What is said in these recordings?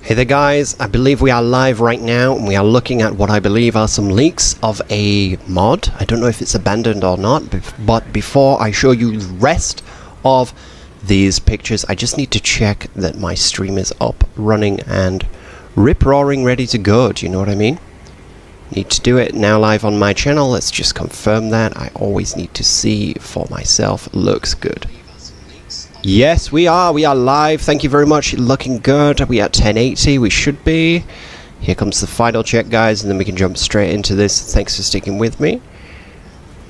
Hey there guys, I believe we are live right now and we are looking at what I believe are some leaks of a mod. I don't know if it's abandoned or not, but before I show you the rest of these pictures, I just need to check that my stream is up, running and rip-roaring ready to go, do you know what I mean? Need to do it now live on my channel, let's just confirm that. I always need to see for myself, looks good. Yes, we are live. Thank you very much. Looking good. We at 1080. We should be. Here comes the final check, guys, and then we can jump straight into this. Thanks for sticking with me.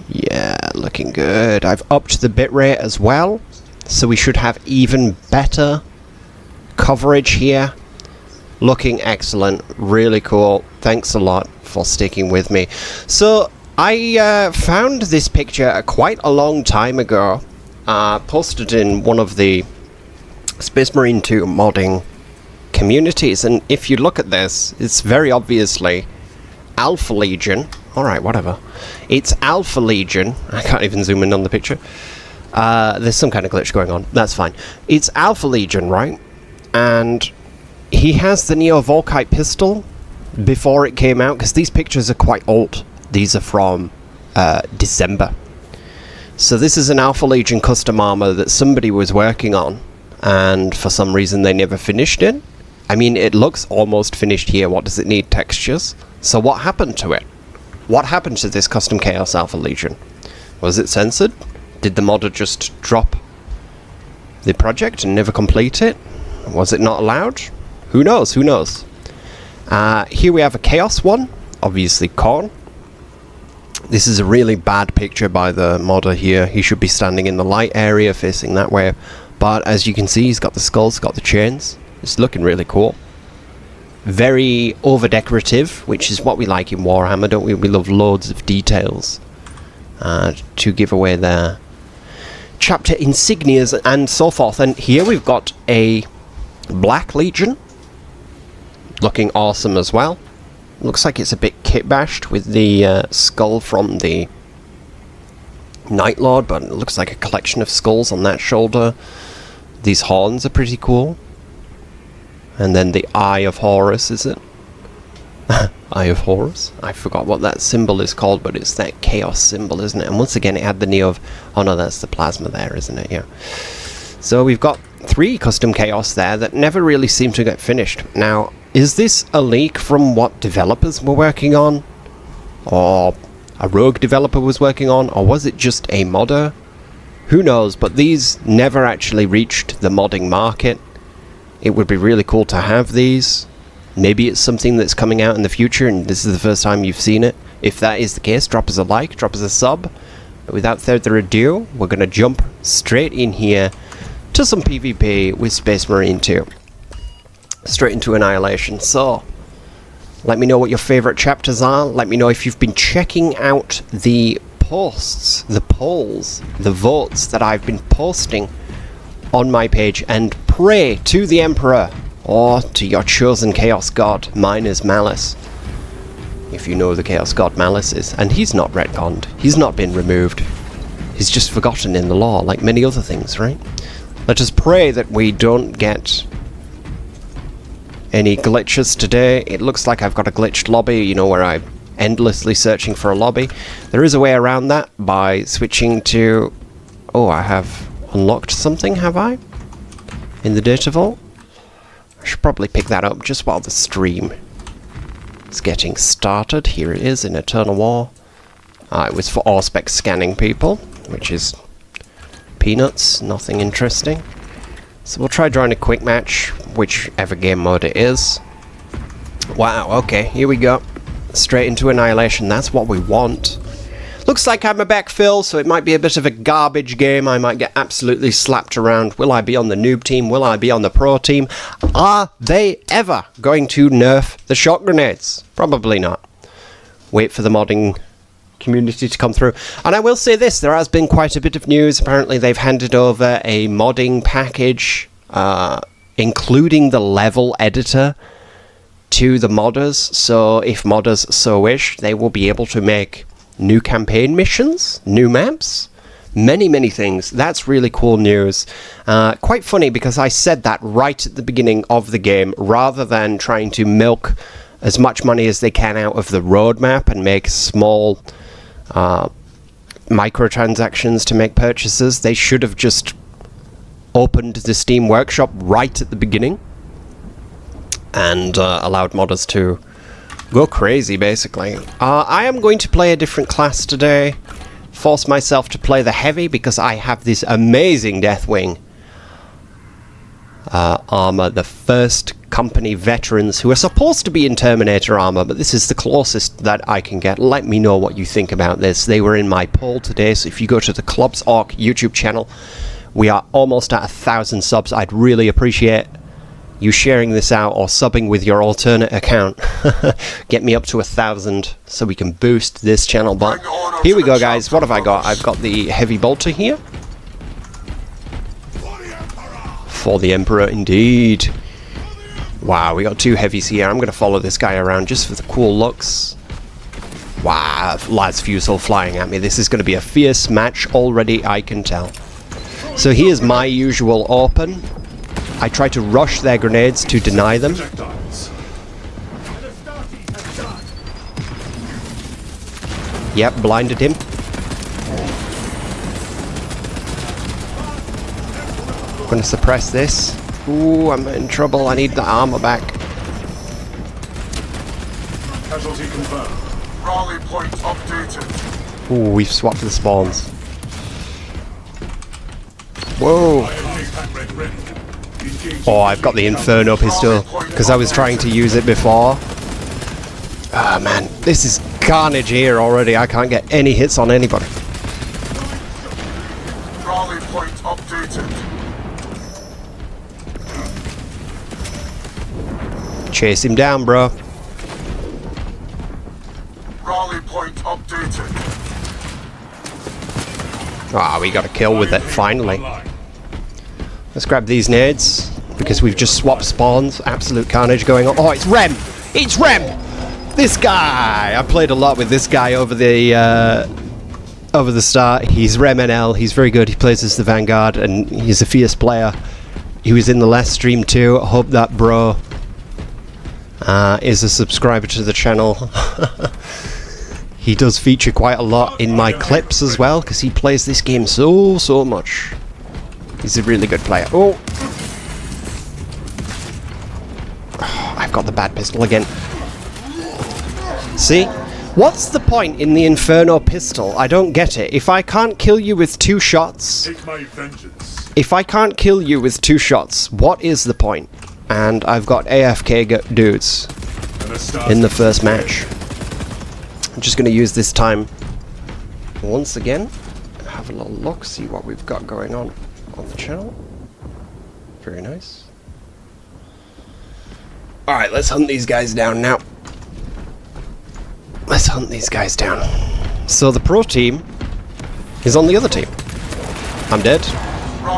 Yeah, looking good. I've upped the bitrate as well, so we should have even better coverage here. Looking excellent. Really cool. Thanks a lot for sticking with me. So, I found this picture quite a long time ago. Posted in one of the Space Marine 2 modding communities, and if you look at this, it's very obviously Alpha Legion. Alright, whatever. It's Alpha Legion. I can't even zoom in on the picture. There's some kind of glitch going on. That's fine. It's Alpha Legion, right? And he has the 𝕄𝔸ℚ𝔼 pistol before it came out, because these pictures are quite old. These are from December. So this is an Alpha Legion custom armor that somebody was working on, and for some reason they never finished it. I mean, it looks almost finished here. What does it need? Textures. So what happened to it? What happened to this custom Chaos Alpha Legion? Was it censored? Did the modder just drop the project and never complete it? Was it not allowed? Who knows? Who knows? Here we have a Chaos one, obviously Korn. This is a really bad picture by the modder here. He should be standing in the light area facing that way. But as you can see, he's got the skulls, got the chains. It's looking really cool. Very over-decorative, which is what we like in Warhammer, don't we? We love loads of details to give away their chapter insignias and so forth. And here we've got a Black Legion. Looking awesome as well. Looks like it's a bit kit-bashed with the skull from the Night Lord, but it looks like a collection of skulls on that shoulder. These horns are pretty cool. And then the Eye of Horus, is it? Eye of Horus? I forgot what that symbol is called, but it's that chaos symbol, isn't it? And once again, it had the 𝕄𝔸ℚ... Oh no, that's the plasma there, isn't it? Yeah. So we've got 3 custom chaos there that never really seem to get finished. Now, is this a leak from what developers were working on? Or a rogue developer was working on? Or was it just a modder? Who knows, but these never actually reached the modding market. It would be really cool to have these. Maybe it's something that's coming out in the future and this is the first time you've seen it. If that is the case, drop us a like, drop us a sub. But without further ado, we're going to jump straight in here to some PvP with Space Marine 2. Straight into Annihilation. So, let me know what your favourite chapters are. Let me know if you've been checking out the posts, the polls, the votes that I've been posting on my page, and pray to the Emperor or to your chosen Chaos God. Mine is Malice. If you know the Chaos God Malice is. And he's not retconned. He's not been removed. He's just forgotten in the lore, like many other things, right? Let us pray that we don't get any glitches today. It looks like I've got a glitched lobby, you know, where I'm endlessly searching for a lobby. There is a way around that by switching to... Oh, I have unlocked something, have I? In the data vault? I should probably pick that up just while the stream is getting started. Here it is in Eternal War. It was for Auspex scanning people, which is peanuts, nothing interesting. So we'll try drawing a quick match, whichever game mode it is. Wow, okay, here we go. Straight into Annihilation, that's what we want. Looks like I'm a backfill, so it might be a bit of a garbage game. I might get absolutely slapped around. Will I be on the noob team? Will I be on the pro team? Are they ever going to nerf the shock grenades? Probably not. Wait for the modding community to come through. And I will say this, there has been quite a bit of news. Apparently they've handed over a modding package, including the level editor, to the modders. So if modders so wish, they will be able to make new campaign missions, new maps, many things. That's really cool news. Quite funny because I said that right at the beginning of the game, rather than trying to milk as much money as they can out of the roadmap and make small microtransactions to make purchases. They should have just opened the Steam Workshop right at the beginning and allowed modders to go crazy, basically. I am going to play a different class today. Force myself to play the heavy because I have this amazing Deathwing armor, the first company veterans who are supposed to be in Terminator armor, but this is the closest that I can get. Let me know what you think about this. They were in my poll today, so if you go to the 𝕊𝔸ℚ𝔼 YouTube channel, we are almost at 1,000 subs. I'd really appreciate you sharing this out or subbing with your alternate account. Get me up to 1,000 so we can boost this channel. But here we go, guys. What have I got? I've got the heavy bolter here. For the Emperor, indeed. Wow, we got 2 heavies here. I'm going to follow this guy around just for the cool looks. Wow, lads fusel flying at me. This is going to be a fierce match already, I can tell. So here's my usual open. I try to rush their grenades to deny them. Yep, blinded him. I'm gonna suppress this. Ooh, I'm in trouble. I need the armor back. Casualty confirmed. Rally point updated. Ooh, we've swapped the spawns. Whoa. Oh, I've got the Inferno pistol because I was trying to use it before. Ah, man, this is carnage here already. I can't get any hits on anybody. Rally point updated. Chase him down, bro. Rally point updated. Ah, we got a kill with it, finally. Let's grab these nades, because we've just swapped spawns. Absolute carnage going on. Oh, it's Rem! It's Rem! This guy! I played a lot with this guy over the start. He's Rem NL. He's very good. He plays as the Vanguard, and he's a fierce player. He was in the last stream too. I hope that bro is a subscriber to the channel. He does feature quite a lot in my clips as well, because he plays this game so much. He's a really good player. Oh! I've got the bad pistol again. See? What's the point in the Inferno pistol? I don't get it. If I can't kill you with 2 shots... Take my vengeance. If I can't kill you with 2 shots, what is the point? And I've got AFK dudes in the first match. I'm just going to use this time once again. Have a little look, see what we've got going on the channel. Very nice. Alright, let's hunt these guys down now. Let's hunt these guys down. So the pro team is on the other team. I'm dead.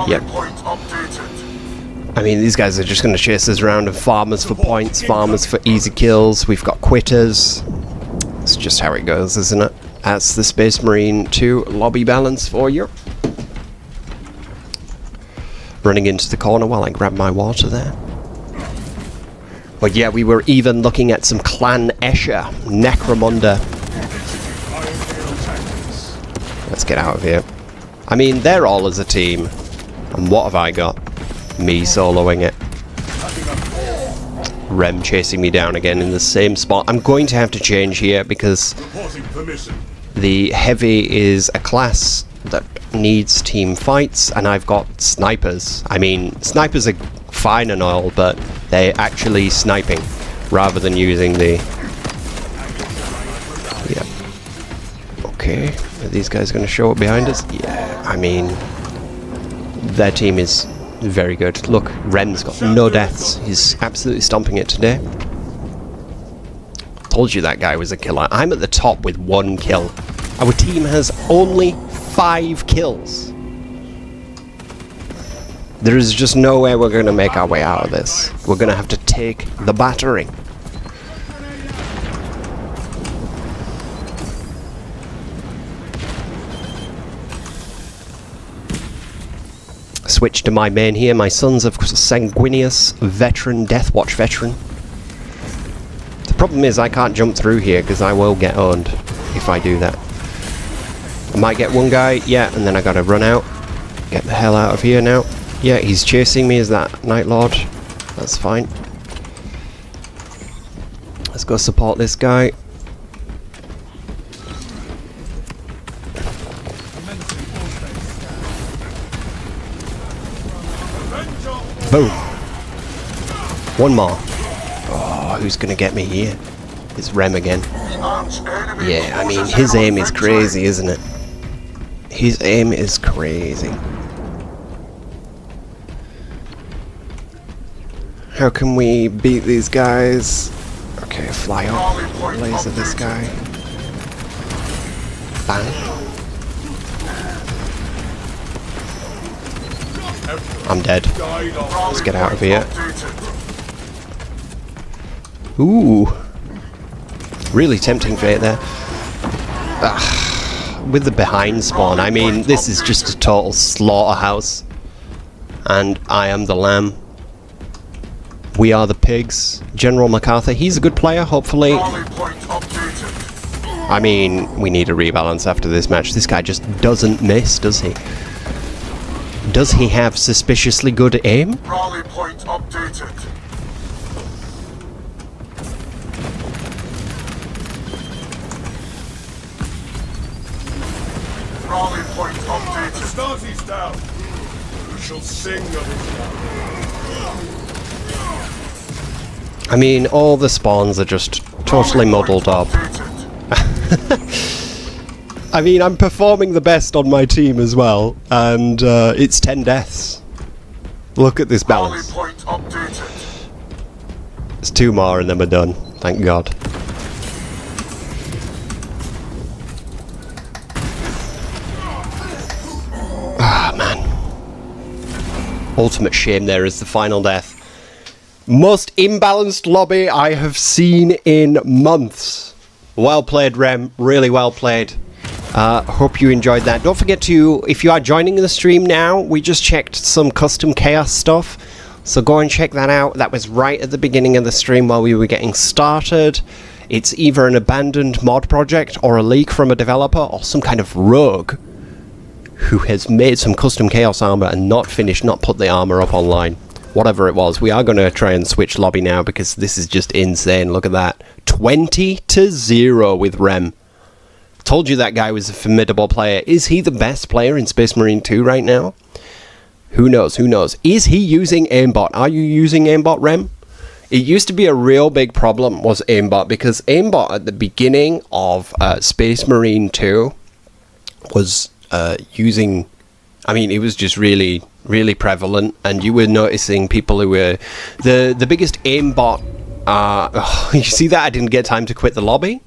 Yep. I mean, these guys are just going to chase us around and farm us for points, farm us for easy kills. We've got quitters. It's just how it goes, isn't it? That's the Space Marine 2 lobby balance for you. Running into the corner while I grab my water there. But yeah, we were even looking at some Clan Escher, Necromunda. Let's get out of here. I mean, they're all as a team. And what have I got? Me soloing it. Rem chasing me down again in the same spot. I'm going to have to change here because the heavy is a class that needs team fights, and I've got snipers. I mean, snipers are fine and all, but they're actually sniping rather than using the... Yeah. Okay, are these guys going to show up behind us? Yeah, I mean, their team is very good. Look, Rem's got no deaths. He's absolutely stomping it today. Told you that guy was a killer. I'm at the top with 1 kill. Our team has only 5 kills. There is just no way we're going to make our way out of this. We're going to have to take the battering. Switch to my main here. My son's a sanguineous veteran, Deathwatch veteran. The problem is I can't jump through here because I will get owned if I do that. I might get one guy, yeah, and then I gotta run out. Get the hell out of here now. Yeah, he's chasing me as that Night Lord. That's fine. Let's go support this guy. Boom. One more. Oh, who's gonna get me here? It's Rem again. Yeah, I mean, his aim is crazy, isn't it? His aim is crazy. How can we beat these guys? Okay, fly up. Laser this guy. Bang. I'm dead. Let's get out of here. Ooh. Really tempting fate there. With the behind spawn, I mean, this is just a total slaughterhouse. And I am the lamb. We are the pigs. General MacArthur, he's a good player, hopefully. I mean, we need a rebalance after this match. This guy just doesn't miss, does he? Does he have suspiciously good aim? Rally point updated. Rally point updated. Starty's down. We shall sing of it. I mean, all the spawns are just totally muddled up. I mean, I'm performing the best on my team as well, and it's 10 deaths. Look at this balance. It's 2 more and then we're done. Thank God. Ah, man. Ultimate shame there is the final death. Most imbalanced lobby I have seen in months. Well played, Rem. Really well played. Hope you enjoyed that. Don't forget to, if you are joining the stream now, we just checked some custom chaos stuff. So go and check that out. That was right at the beginning of the stream while we were getting started. It's either an abandoned mod project or a leak from a developer or some kind of rogue who has made some custom chaos armor and not finished, not put the armor up online. Whatever it was. We are going to try and switch lobby now because this is just insane. Look at that. 20-0 with Rem. Told you that guy was a formidable player. Is he the best player in Space Marine 2 right now? Who knows? Who knows? Is he using aimbot? Are you using aimbot, Rem? It used to be a real big problem, was aimbot, because aimbot at the beginning of Space Marine 2 was using... I mean, it was just really, really prevalent, and you were noticing people who were... The biggest aimbot... you see that? I didn't get time to quit the lobby,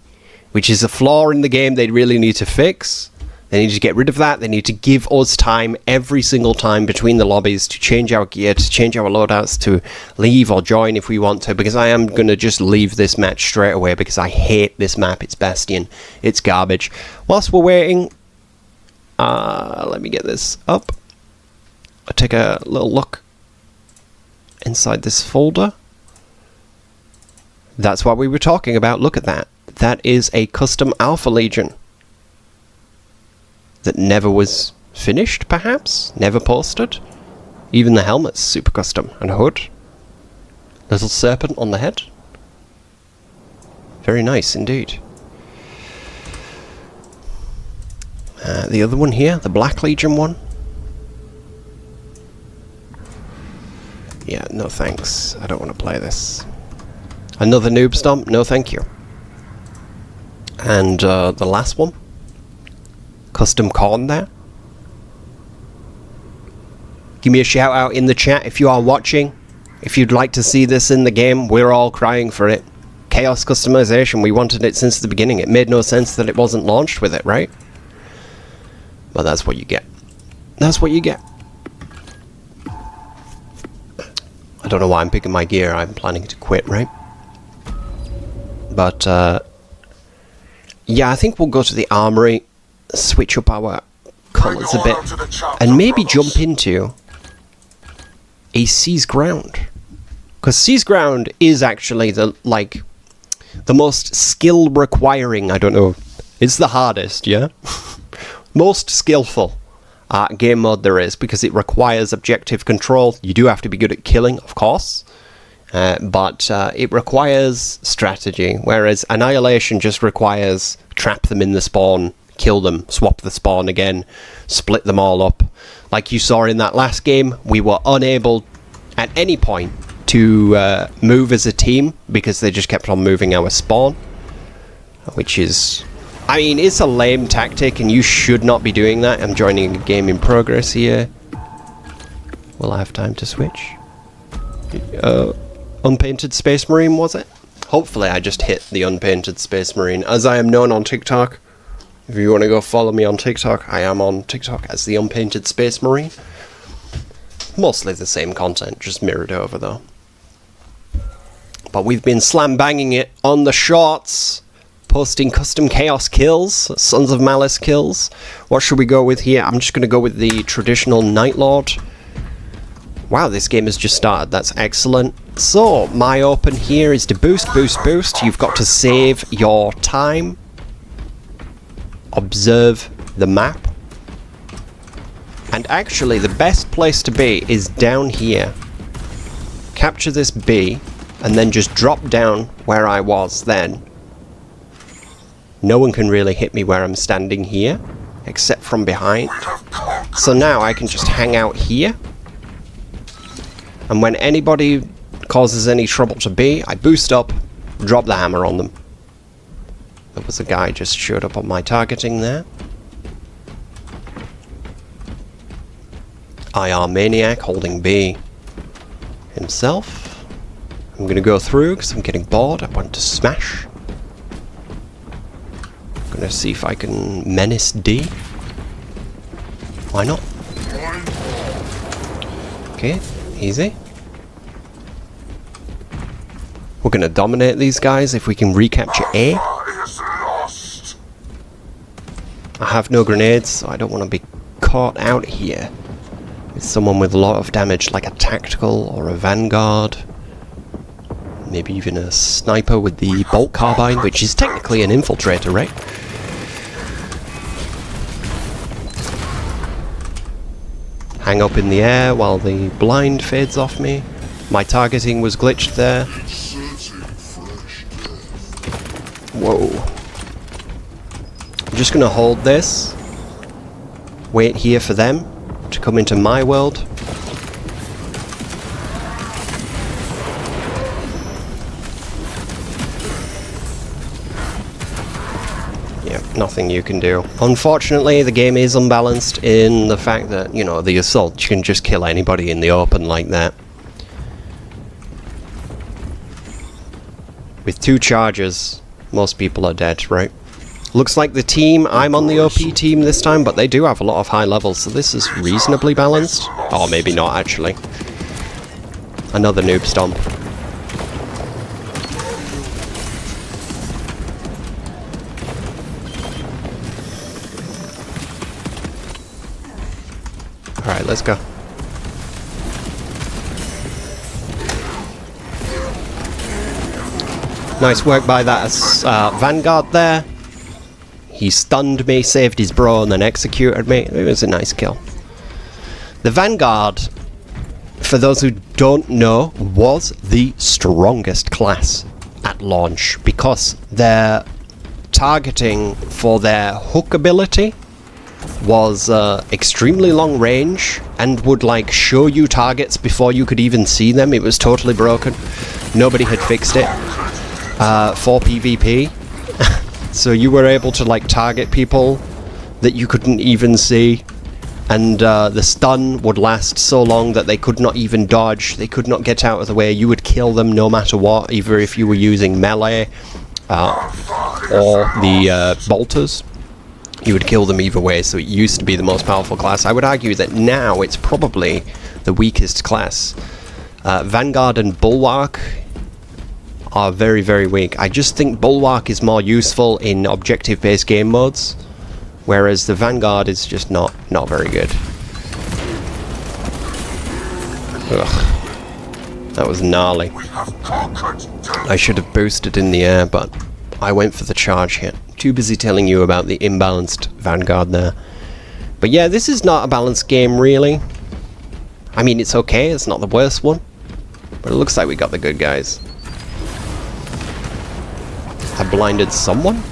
which is a flaw in the game they really need to fix. They need to get rid of that. They need to give us time every single time between the lobbies to change our gear, to change our loadouts, to leave or join if we want to, because I am going to just leave this match straight away because I hate this map. It's Bastion. It's garbage. Whilst we're waiting, let me get this up. I'll take a little look inside this folder. That's what we were talking about. Look at that. That is a custom Alpha Legion that never was finished, perhaps? Never posted? Even the helmet's super custom. And hood. Little serpent on the head. Very nice indeed. The other one here, the Black Legion one. Yeah, no thanks. I don't want to play this. Another noob stomp? No thank you. And the last one. Custom corn there. Give me a shout out in the chat if you are watching. If you'd like to see this in the game, we're all crying for it. Chaos customization, we wanted it since the beginning. It made no sense that it wasn't launched with it, right? But that's what you get. That's what you get. I don't know why I'm picking my gear. I'm planning to quit, right? But, yeah, I think we'll go to the armory, switch up our colours a bit, and maybe jump into a seize ground. Because seize ground is actually the most skill requiring, I don't know, it's the hardest, yeah? Most skillful game mode there is, because it requires objective control. You do have to be good at killing, of course, but it requires strategy, whereas Annihilation just requires trap them in the spawn, kill them, swap the spawn again, split them all up. Like you saw in that last game, we were unable at any point to move as a team because they just kept on moving our spawn, which is, I mean, it's a lame tactic and you should not be doing that. I'm joining a game in progress here. Will I have time to switch? Unpainted Space Marine, was it? Hopefully I just hit the Unpainted Space Marine, as I am known on TikTok. If you want to go follow me on TikTok, I am on TikTok as the Unpainted Space Marine. Mostly the same content, just mirrored over though. But we've been slam banging it on the shorts, posting custom chaos kills, Sons of Malice kills. What should we go with here? I'm just going to go with the traditional Night Lord. Wow, this game has just started. That's excellent. So, my open here is to boost. You've got to save your time. Observe the map. And actually, the best place to be is down here. Capture this B, and then just drop down where I was then. No one can really hit me where I'm standing here, except from behind. So now I can just hang out here. And when anybody causes any trouble to B, I boost up, drop the hammer on them. There was a guy just showed up on my targeting there. IR Maniac holding B himself. I'm going to go through because I'm getting bored. I want to smash. I'm going to see if I can menace D. Why not? Okay, easy. We're going to dominate these guys if we can recapture A. I have no grenades, so I don't want to be caught out here with someone with a lot of damage, like a tactical or a vanguard. Maybe even a sniper with the bolt carbine, which is technically an infiltrator, right? Hang up in the air while the blind fades off me. My targeting was glitched there. Whoa. I'm just going to hold this. Wait here for them to come into my world. Yeah, nothing you can do. Unfortunately, the game is unbalanced in the fact that, you know, the assault, you can just kill anybody in the open like that. With 2 charges, most people are dead, right? Looks like the team, I'm on the OP team this time, but they do have a lot of high levels, so this is reasonably balanced. Or maybe not, actually. Another noob stomp. Alright, let's go. Nice work by that Vanguard there. He stunned me, saved his bro, and then executed me. It was a nice kill. The Vanguard, for those who don't know, was the strongest class at launch because their targeting for their hook ability was extremely long range and would like show you targets before you could even see them. It was totally broken. Nobody had fixed it for PvP. So you were able to like target people that you couldn't even see, and the stun would last so long that they could not even dodge, they could not get out of the way. You would kill them no matter what, either if you were using melee or the bolters. You would kill them either way, so it used to be the most powerful class. I would argue that now it's probably the weakest class. Vanguard and Bulwark are very, very weak. I just think Bulwark is more useful in objective-based game modes, whereas the Vanguard is just not very good. Ugh. That was gnarly. I should have boosted in the air, but I went for the charge hit. Too busy telling you about the imbalanced Vanguard there. But yeah, this is not a balanced game, really. I mean, it's okay. It's not the worst one. But it looks like we got the good guys. I blinded someone?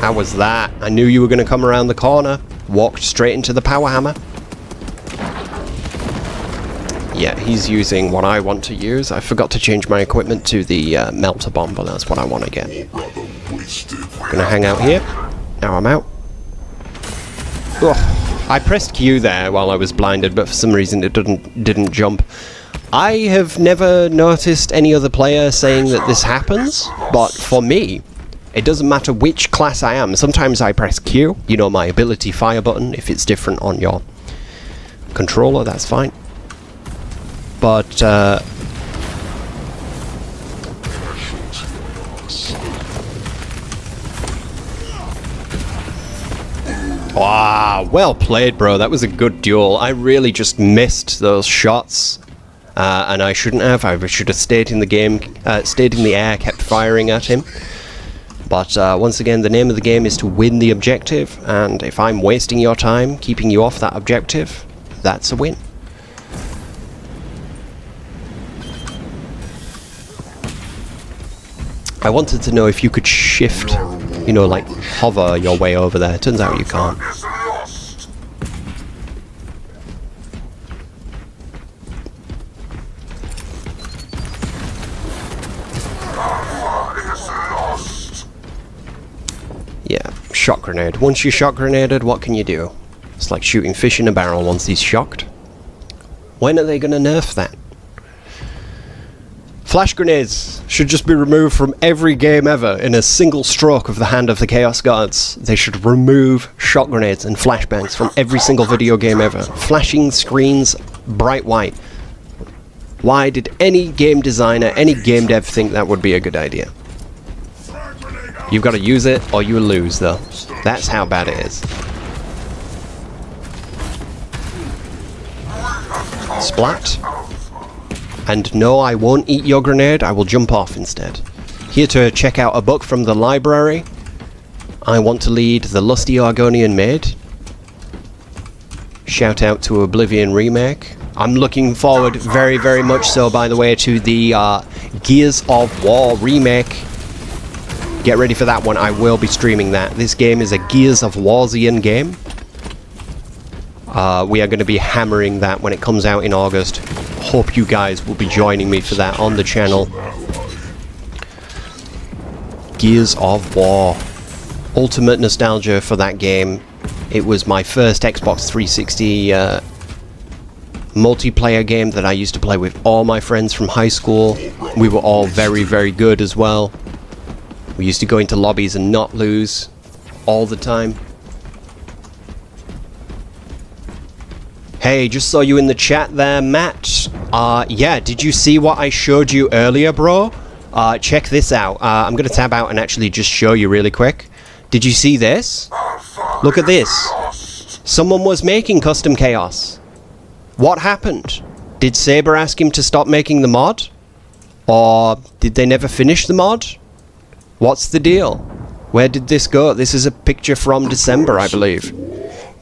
How was that? I knew you were going to come around the corner. Walked straight into the power hammer. Yeah, he's using what I want to use. I forgot to change my equipment to the melter bomb, but that's what I want to get. Gonna hang out here. Now I'm out. Ugh. I pressed Q there while I was blinded, but for some reason it didn't jump. I have never noticed any other player saying that this happens, but for me, it doesn't matter which class I am. Sometimes I press Q, you know, my ability fire button. If it's different on your controller, that's fine. But, wow, well played, bro. That was a good duel. I really just missed those shots. And I shouldn't have. I should have stayed in the game, stayed in the air, kept firing at him. But once again, the name of the game is to win the objective, and if I'm wasting your time, keeping you off that objective, that's a win. I wanted to know if you could shift, you know, like hover your way over there. Turns out you can't. Yeah, shock grenade. Once you're shock grenaded, what can you do? It's like shooting fish in a barrel once he's shocked. When are they going to nerf that? Flash grenades should just be removed from every game ever in a single stroke of the hand of the Chaos Guards. They should remove shock grenades and flashbangs from every single video game ever. Flashing screens bright white. Why did any game designer, any game dev think that would be a good idea? You've got to use it or you lose, though. That's how bad it is. Splat. And no, I won't eat your grenade, I will jump off instead. Here to check out a book from the library. I want to lead the lusty Argonian maid. Shout out to Oblivion Remake. I'm looking forward very, very much so, by the way, to the Gears of War remake. Get ready for that one, I will be streaming that. This game is a Gears of Warsian game. We are going to be hammering that when it comes out in August. Hope you guys will be joining me for that on the channel. Gears of War. Ultimate nostalgia for that game. It was my first Xbox 360 multiplayer game that I used to play with all my friends from high school. We were all very, very good as well. We used to go into lobbies and not lose all the time. Hey, just saw you in the chat there, Matt. Yeah, did you see what I showed you earlier, bro? Check this out. I'm going to tab out and actually just show you really quick. Did you see this? Look at this. Someone was making custom chaos. What happened? Did Saber ask him to stop making the mod? Or did they never finish the mod? What's the deal? Where did this go? This is a picture from December, I believe.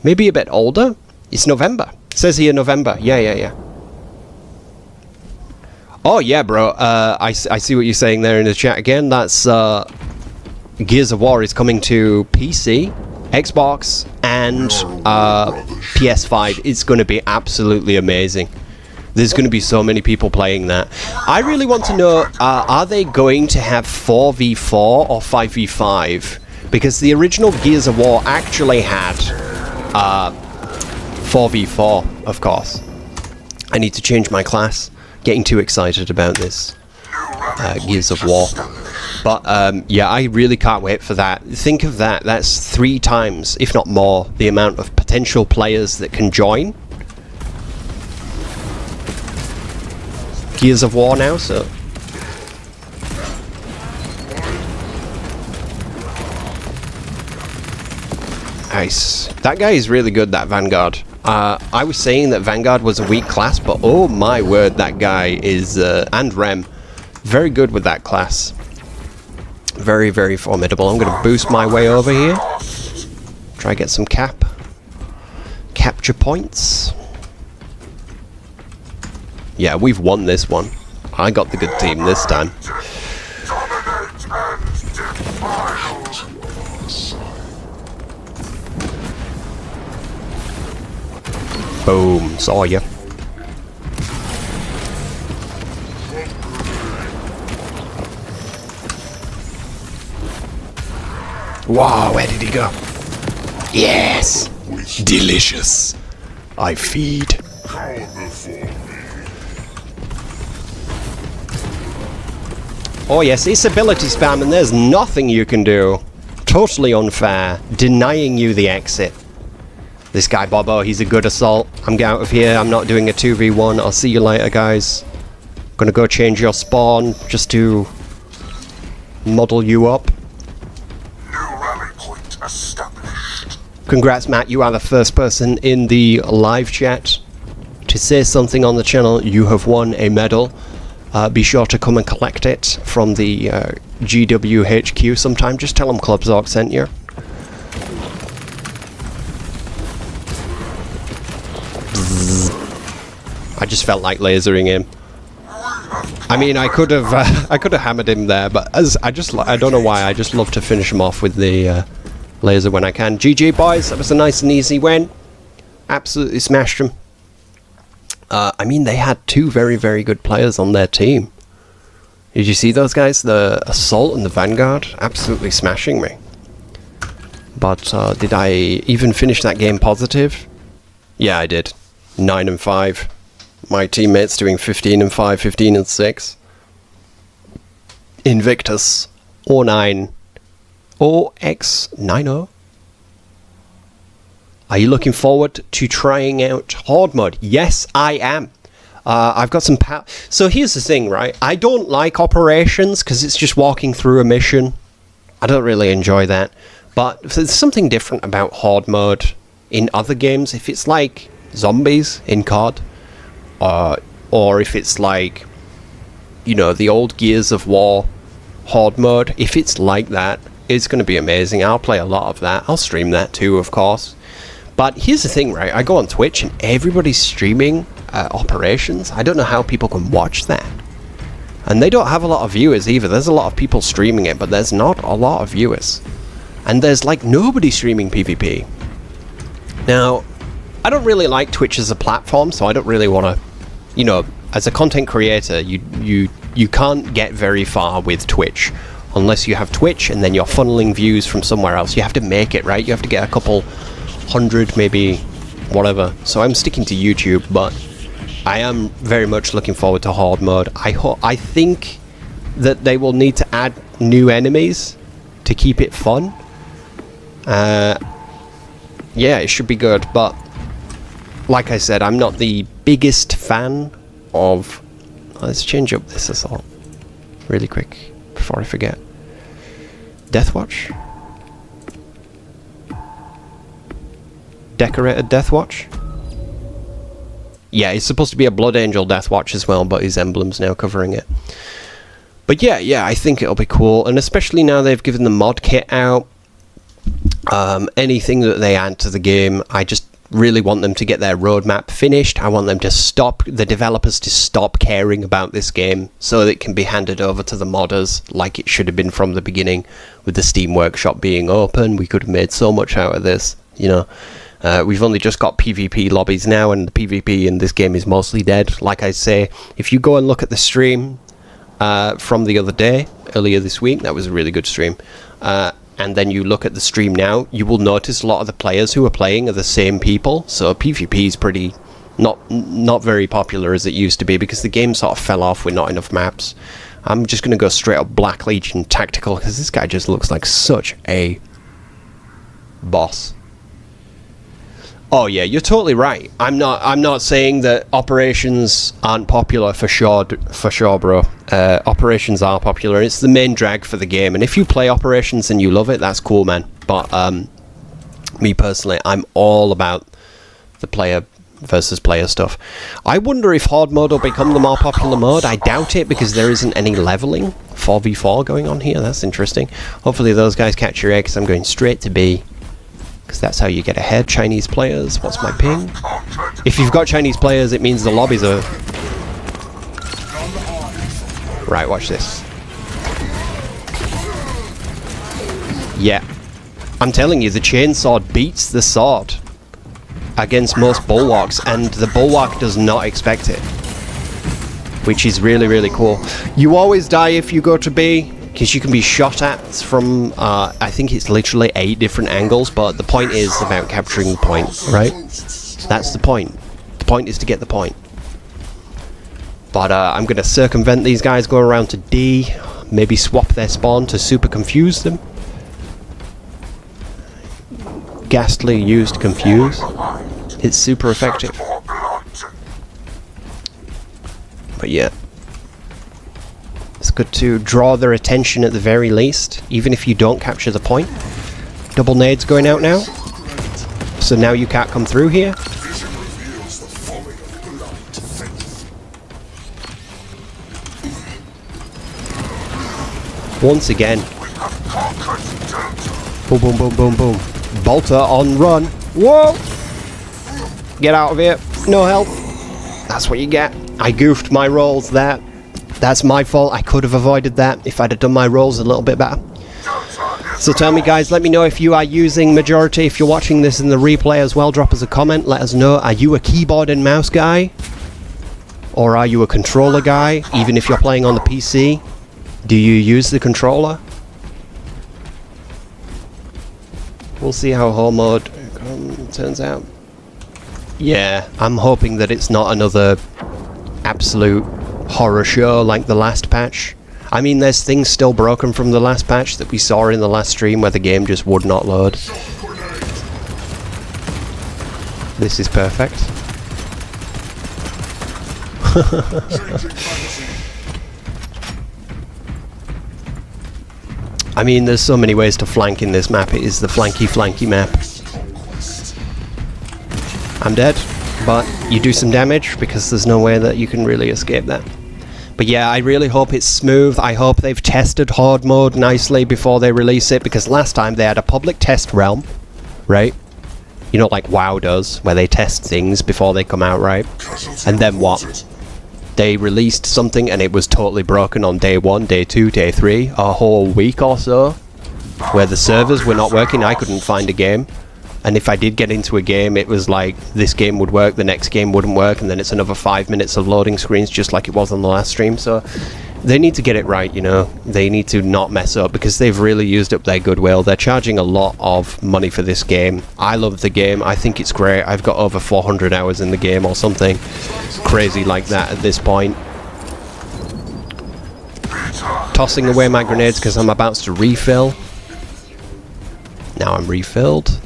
Maybe a bit older? It's November. It says here November. Yeah. Oh, yeah, bro. I see what you're saying there in the chat again. That's Gears of War is coming to PC, Xbox, and PS5. It's going to be absolutely amazing. There's going to be so many people playing that. I really want to know, are they going to have 4v4 or 5v5? Because the original Gears of War actually had 4v4, of course. I need to change my class. Getting too excited about this Gears of War. But yeah, I really can't wait for that. Think of that. That's 3 times, if not more, the amount of potential players that can join. Gears of War now, so... Nice. That guy is really good, that Vanguard. I was saying that Vanguard was a weak class, but oh my word, that guy is, and Rem, very good with that class. Very, very formidable. I'm going to boost my way over here. Try get some capture points. Yeah, we've won this one. I got the good team this time. Boom, saw ya. Wow, where did he go? Yes! Delicious. I feed. Oh yes, it's ability spam and there's nothing you can do. Totally unfair. Denying you the exit. This guy Bobo, he's a good assault. I'm out of here. I'm not doing a 2v1. I'll see you later, guys. Gonna go change your spawn just to model you up. New rally point established. Congrats, Matt. You are the first person in the live chat to say something on the channel. You have won a medal. Be sure to come and collect it from the GWHQ sometime. Just tell them 𝕊ℎ𝔸ℂ𝔼 sent you. I just felt like lasering him. I mean, I could have hammered him there, but I don't know why. I just love to finish him off with the laser when I can. GG boys, that was a nice and easy win. Absolutely smashed them. I mean, they had two very, very good players on their team. Did you see those guys? The Assault and the Vanguard? Absolutely smashing me. But did I even finish that game positive? Yeah, I did. 9 and 5. My teammates doing 15 and 5, 15 and 6. Invictus. 09. OX90. Are you looking forward to trying out Horde mode? Yes, I am. I've got some so here's the thing, right? I don't like operations because it's just walking through a mission. I don't really enjoy that. But there's something different about Horde mode in other games. If it's like zombies in COD, or if it's like, you know, the old Gears of War Horde mode, if it's like that, it's going to be amazing. I'll play a lot of that. I'll stream that too, of course. But here's the thing, right? I go on Twitch and everybody's streaming operations. I don't know how people can watch that. And they don't have a lot of viewers either. There's a lot of people streaming it, but there's not a lot of viewers. And there's like nobody streaming PvP. Now, I don't really like Twitch as a platform, so I don't really want to, you know, as a content creator, you can't get very far with Twitch unless you have Twitch and then you're funneling views from somewhere else. You have to make it, right? You have to get a couple hundred, maybe, whatever. So I'm sticking to YouTube, but I am very much looking forward to Horde mode. I think that they will need to add new enemies to keep it fun. Yeah, it should be good, but like I said, I'm not the biggest fan of... Let's change up this assault really quick before I forget. Deathwatch? Decorated Deathwatch? Yeah, it's supposed to be a Blood Angel Deathwatch as well, but his emblem's now covering it. But yeah, I think it'll be cool, and especially now they've given the mod kit out. Anything that they add to the game, I just really want them to get their roadmap finished. I want them to stop, the developers to stop caring about this game so that it can be handed over to the modders like it should have been from the beginning. With the Steam Workshop being open, we could have made so much out of this, you know. We've only just got PvP lobbies now, and the PvP in this game is mostly dead. Like I say, if you go and look at the stream from the other day, earlier this week, that was a really good stream, and then you look at the stream now, you will notice a lot of the players who are playing are the same people. So PvP is pretty not very popular as it used to be, because the game sort of fell off with not enough maps. I'm just going to go straight up Black Legion Tactical, because this guy just looks like such a boss. Oh yeah, you're totally right. I'm not saying that operations aren't popular, for sure, bro. Operations are popular. It's the main drag for the game, and if you play operations and you love it, that's cool, man. But Me personally, I'm all about the player versus player stuff. I wonder if Horde mode will become the more popular mode. I doubt it, because there isn't any leveling 4v4 going on here. That's interesting. Hopefully those guys catch your A, because I'm going straight to B, because that's how you get ahead. Chinese players. What's my ping? If you've got Chinese players, it means the lobbies are... Right, watch this. Yeah. I'm telling you, the chainsword beats the sword against most bulwarks, and the bulwark does not expect it, which is really, really cool. You always die if you go to B, because you can be shot at from, I think it's literally 8 different angles, but the point is about capturing the point, right? That's the point. The point is to get the point. But I'm going to circumvent these guys, go around to D, maybe swap their spawn to super confuse them. Ghastly used confuse. It's super effective. But yeah, it's good to draw their attention at the very least, even if you don't capture the point. Double nades going out now, so now you can't come through here. Once again. Boom, boom, boom, boom, boom. Bolter on run. Whoa! Get out of here. No help. That's what you get. I goofed my rolls there. That's my fault. I could have avoided that if I'd have done my rolls a little bit better. So tell me, guys, let me know if you are using Majority. If you're watching this in the replay as well, drop us a comment. Let us know. Are you a keyboard and mouse guy? Or are you a controller guy? Even if you're playing on the PC, do you use the controller? We'll see how Horde mode turns out. Yeah, I'm hoping that it's not another absolute horror show like the last patch. I mean, there's things still broken from the last patch that we saw in the last stream where the game just would not load. This is perfect. I mean, there's so many ways to flank in this map. It is the flanky map. I'm dead, but you do some damage because there's no way that you can really escape that. But yeah, I really hope it's smooth. I hope they've tested Horde mode nicely before they release it, because last time they had a public test realm, right? You know, like WoW does, where they test things before they come out, right? And then what? They released something and it was totally broken on day 1, day 2, day 3, a whole week or so, where the servers were not working. I couldn't find a game, and if I did get into a game, it was like this game would work, the next game wouldn't work, and then it's another 5 minutes of loading screens, just like it was on the last stream. So they need to get it right, you know. They need to not mess up, because they've really used up their goodwill. They're charging a lot of money for this game. I love the game. I think it's great. I've got over 400 hours in the game or something crazy like that at this point. Tossing away my grenades because I'm about to refill. Now I'm refilled.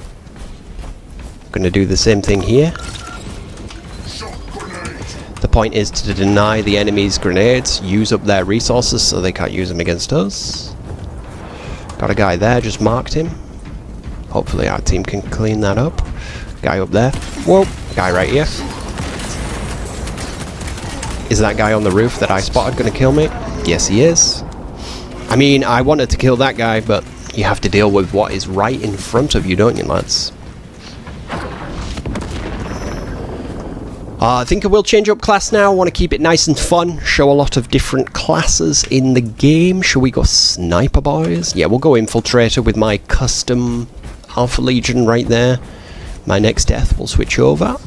Going to do the same thing here. The point is to deny the enemy's grenades, use up their resources so they can't use them against us. Got a guy there, just marked him. Hopefully our team can clean that up. Guy up there. Whoa, guy right here. Is that guy on the roof that I spotted going to kill me? Yes, he is. I mean, I wanted to kill that guy, but you have to deal with what is right in front of you, don't you, lads? I think I will change up class now. I want to keep it nice and fun, show a lot of different classes in the game. Shall we go Sniper, boys? Yeah, we'll go Infiltrator with my custom Alpha Legion right there. My next death will switch over.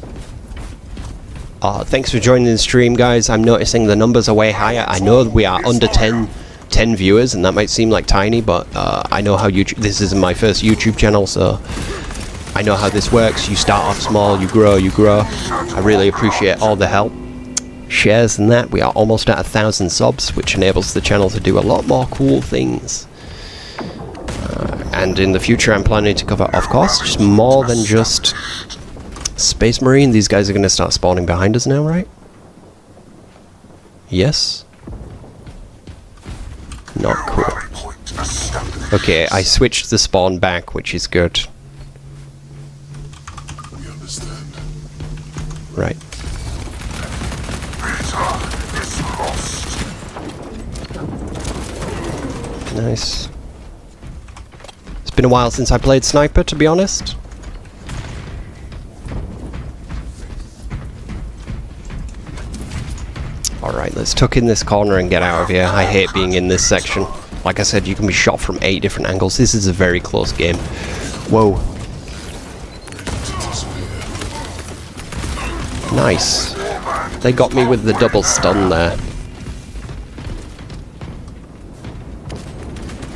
Thanks for joining the stream, guys. I'm noticing the numbers are way higher. I know we are under 10 viewers, and that might seem like tiny, but I know how YouTube... This is my first YouTube channel, so I know how this works. You start off small, you grow, you grow. I really appreciate all the help, shares and that. We are almost at 1,000 subs, which enables the channel to do a lot more cool things. And in the future, I'm planning to cover, of course, just more than just Space Marine. These guys are going to start spawning behind us now, right? Yes? Not cool. Okay, I switched the spawn back, which is good. Right. Nice. It's been a while since I played Sniper, to be honest. Alright, let's tuck in this corner and get out of here. I hate being in this section. Like I said, you can be shot from 8 different angles. This is a very close game. Whoa. Nice. They got me with the double stun there.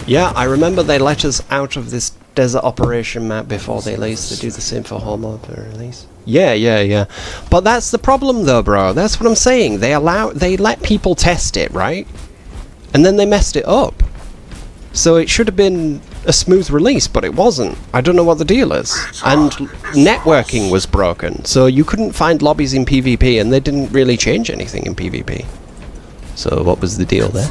Yeah, I remember they let us out of this desert operation map before they release. They do the same for home mode release. Yeah. But that's the problem though, bro. That's what I'm saying. They let people test it, right? And then they messed it up. So it should have been a smooth release, but it wasn't. I don't know what the deal is. And networking was broken, so you couldn't find lobbies in PvP, and they didn't really change anything in PvP. So what was the deal there?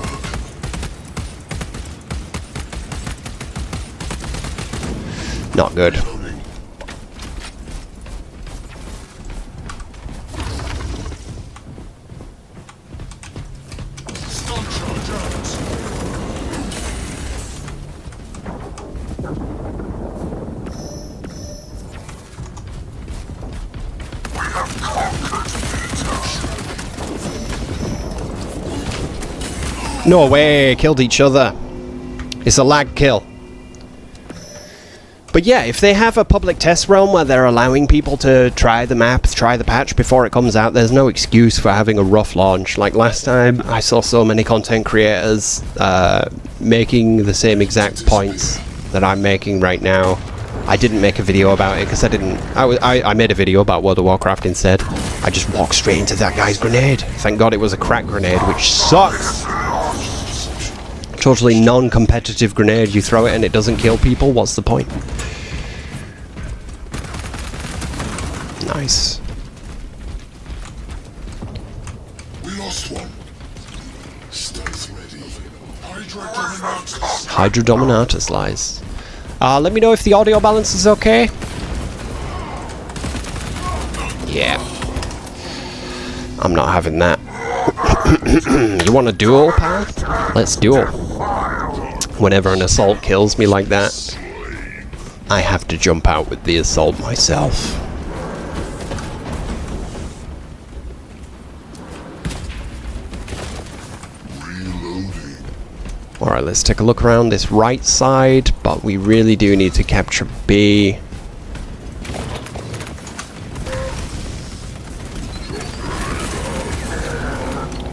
Not good. No way, killed each other. It's a lag kill. But yeah, if they have a public test realm where they're allowing people to try the map, try the patch before it comes out, there's no excuse for having a rough launch. Like last time, I saw so many content creators making the same exact points that I'm making right now. I didn't make a video about it because I made a video about World of Warcraft instead. I just walked straight into that guy's grenade. Thank God it was a crack grenade, which sucks. Totally non-competitive grenade. You throw it and it doesn't kill people. What's the point? Nice. We lost one. Stealth ready. Hydra Dominatus lies. Let me know if the audio balance is okay. Yeah. I'm not having that. You want a duel, pal? Let's duel. Whenever an assault kills me like that, I have to jump out with the assault myself. Alright, let's take a look around this right side, but we really do need to capture B.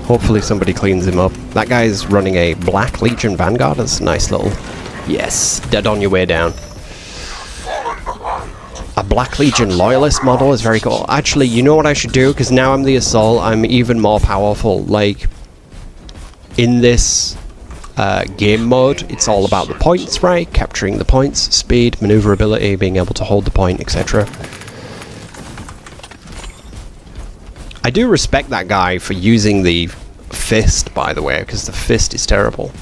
Hopefully somebody cleans him up. That guy's running a Black Legion Vanguard. That's a nice little... Yes, dead on your way down. A Black Legion Loyalist model is very cool. Actually, you know what I should do? Because now I'm the Assault, I'm even more powerful. Like, in this game mode, it's all about the points, right? Capturing the points, speed, maneuverability, being able to hold the point, etc. I do respect that guy for using the fist, by the way, because the fist is terrible.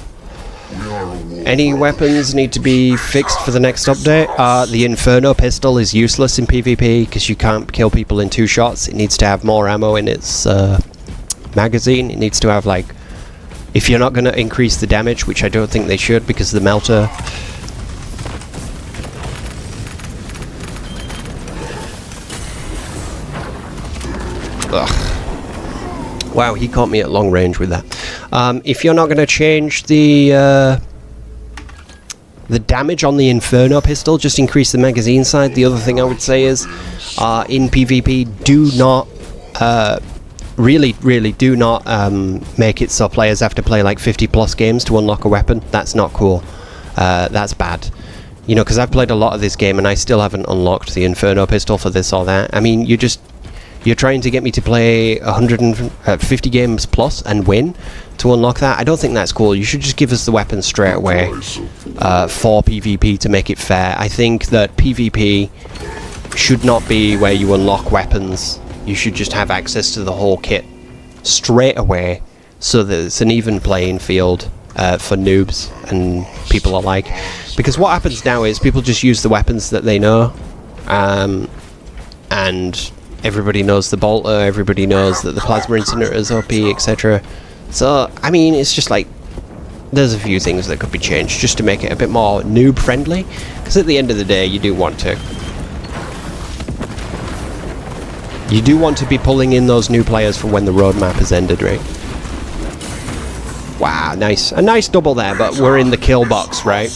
Any weapons need to be fixed for the next update. The Inferno pistol is useless in PvP because you can't kill people in 2 shots. It needs to have more ammo in its magazine. It needs to have, like, if you're not going to increase the damage, which I don't think they should because the melter... Ugh. Wow, he caught me at long range with that. If you're not going to change the damage on the Inferno pistol, just increase the magazine side. The other thing I would say is, in PvP, do not, really do not make it so players have to play like 50 plus games to unlock a weapon. That's not cool. That's bad. You know, because I've played a lot of this game and I still haven't unlocked the Inferno pistol for this or that. I mean, you're trying to get me to play 150 games plus and win to unlock that. I don't think that's cool. You should just give us the weapons straight away for PvP to make it fair. I think that PvP should not be where you unlock weapons. You should just have access to the whole kit straight away so that it's an even playing field for noobs and people alike. Because what happens now is people just use the weapons that they know. and everybody knows the bolter, everybody knows that the plasma incinerator is OP, etc. So, I mean, it's just like, there's a few things that could be changed just to make it a bit more noob friendly, because at the end of the day, you do want to be pulling in those new players for when the roadmap has ended, right? Wow, nice. A nice double there, but we're in the kill box, right?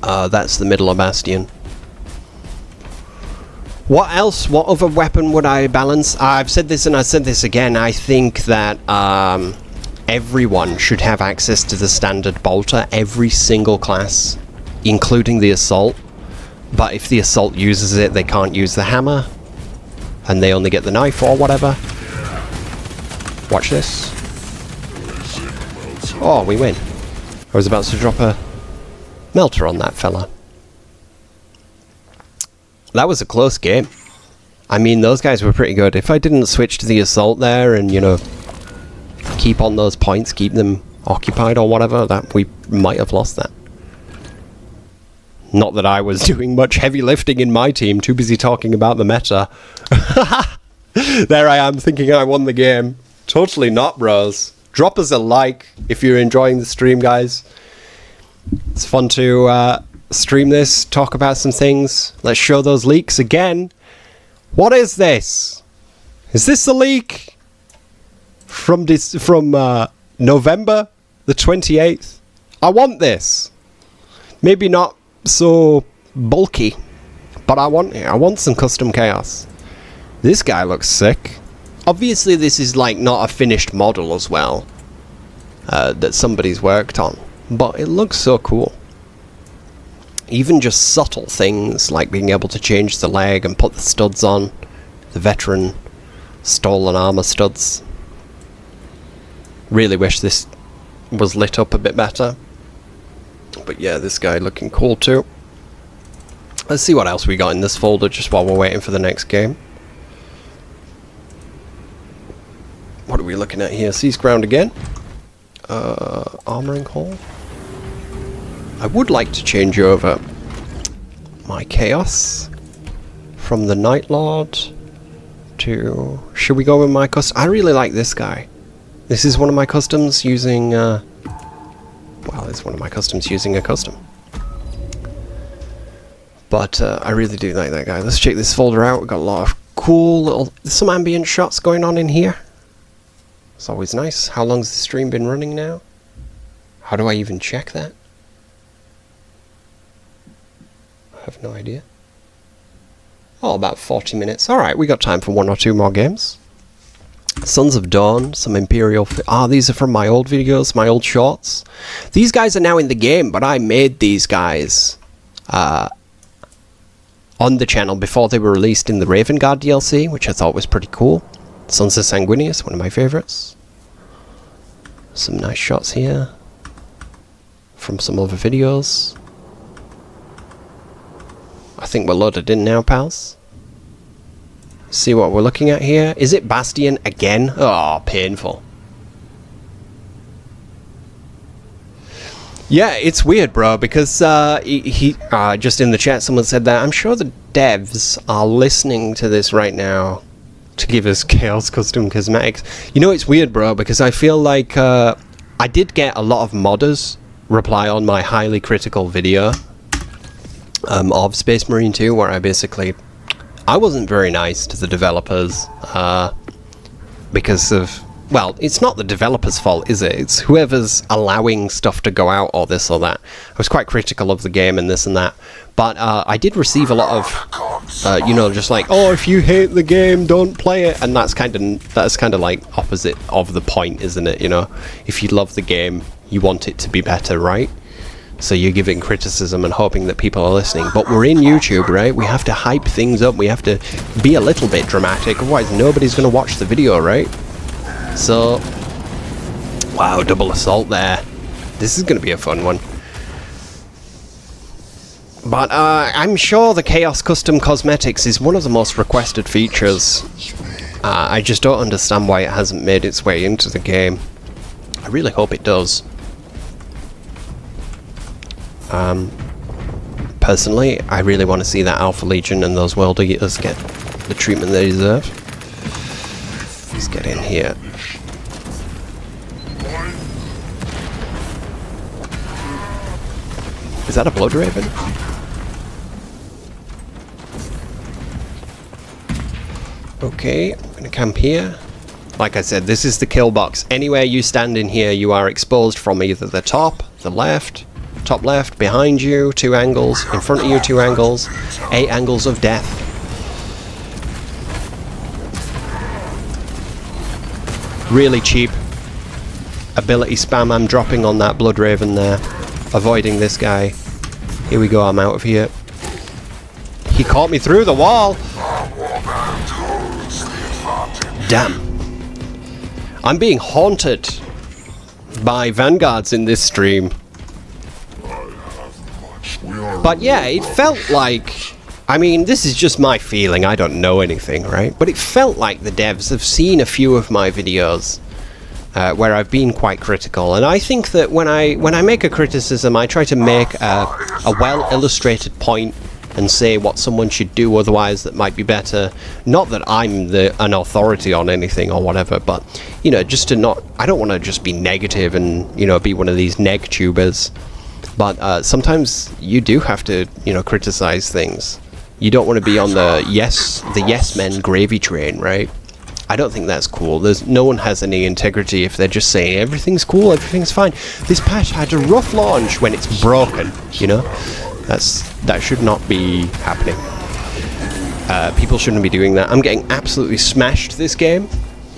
That's the middle of Bastion. What else? What other weapon would I balance? I've said this and I said this again. I think that everyone should have access to the standard bolter, every single class, including the assault. But if the assault uses it, they can't use the hammer, and they only get the knife or whatever. Watch this. Oh, we win. I was about to drop a melter on that fella. That was a close game. I mean, those guys were pretty good. If I didn't switch to the assault there and, you know, keep on those points, keep them occupied or whatever, that we might have lost that. Not that I was doing much heavy lifting in my team, too busy talking about the meta. There I am, thinking I won the game. Totally not, bros. Drop us a like if you're enjoying the stream, guys. It's fun to stream this, talk about some things. Let's show those leaks again. What is this? Is this a leak from November the 28th? I want this. Maybe not so bulky, but I want it. I want some custom chaos. This guy looks sick. Obviously this is like not a finished model as well, that somebody's worked on, but it looks so cool. Even just subtle things like being able to change the leg and put the studs on, the veteran stolen armor studs. Really wish this was lit up a bit better. But yeah, this guy looking cool too. Let's see what else we got in this folder just while we're waiting for the next game. What are we looking at here? Seize ground again. Armoring hall. I would like to change over my chaos from the Night Lord to... Should we go with my custom? I really like this guy. This is one of my customs using... well, it's one of my customs using a custom. But I really do like that guy. Let's check this folder out. We've got a lot of cool little... Some ambient shots going on in here. It's always nice. How long's the stream been running now? How do I even check that? I have no idea. Oh, about 40 minutes. Alright, we got time for 1 or 2 more games. Sons of Dawn, some Imperial... these are from my old videos, my old shorts. These guys are now in the game, but I made these guys on the channel before they were released in the Raven Guard DLC, which I thought was pretty cool. Sons of Sanguinius, one of my favourites. Some nice shots here from some other videos. I think we're loaded in now, pals. See what we're looking at here. Is it Bastion again? Oh, painful. Yeah, it's weird, bro, because he just in the chat someone said that I'm sure the devs are listening to this right now to give us Chaos Custom Cosmetics. You know, it's weird, bro, because I feel like I did get a lot of modders reply on my highly critical video of Space Marine 2, where I wasn't very nice to the developers because of, well, it's not the developers' fault, is it? It's whoever's allowing stuff to go out or this or that. I was quite critical of the game and this and that, but I did receive a lot of, you know, just like, oh, if you hate the game, don't play it, and that's kind of like opposite of the point, isn't it? You know, if you love the game, you want it to be better, right? So you're giving criticism and hoping that people are listening. But we're in YouTube, right? We have to hype things up. We have to be a little bit dramatic. Otherwise, nobody's going to watch the video, right? So, wow, double assault there. This is going to be a fun one. But I'm sure the Chaos Custom Cosmetics is one of the most requested features. I just don't understand why it hasn't made its way into the game. I really hope it does. Personally, I really want to see that Alpha Legion and those World Eaters get the treatment they deserve. Let's get in here. Is that a Blood Raven? Okay, I'm gonna camp here. Like I said, this is the kill box. Anywhere you stand in here, you are exposed from either the top, the left, top left, behind you, 2 angles, in front of you, 2 angles, 8 angles of death. Really cheap ability spam I'm dropping on that Blood Raven there. Avoiding this guy. Here we go, I'm out of here. He caught me through the wall! Damn. I'm being haunted by vanguards in this stream. But yeah, it felt like... I mean, this is just my feeling, I don't know anything, right? But it felt like the devs have seen a few of my videos where I've been quite critical. And I think that when I make a criticism, I try to make a well-illustrated point and say what someone should do otherwise that might be better. Not that I'm an authority on anything or whatever, but, you know, just to not... I don't want to just be negative and, you know, be one of these neg-tubers. But sometimes you do have to, you know, criticize things. You don't want to be on the yes men gravy train, right? I don't think that's cool. No one has any integrity if they're just saying everything's cool, everything's fine. This patch had a rough launch when it's broken, you know? That should not be happening. People shouldn't be doing that. I'm getting absolutely smashed this game,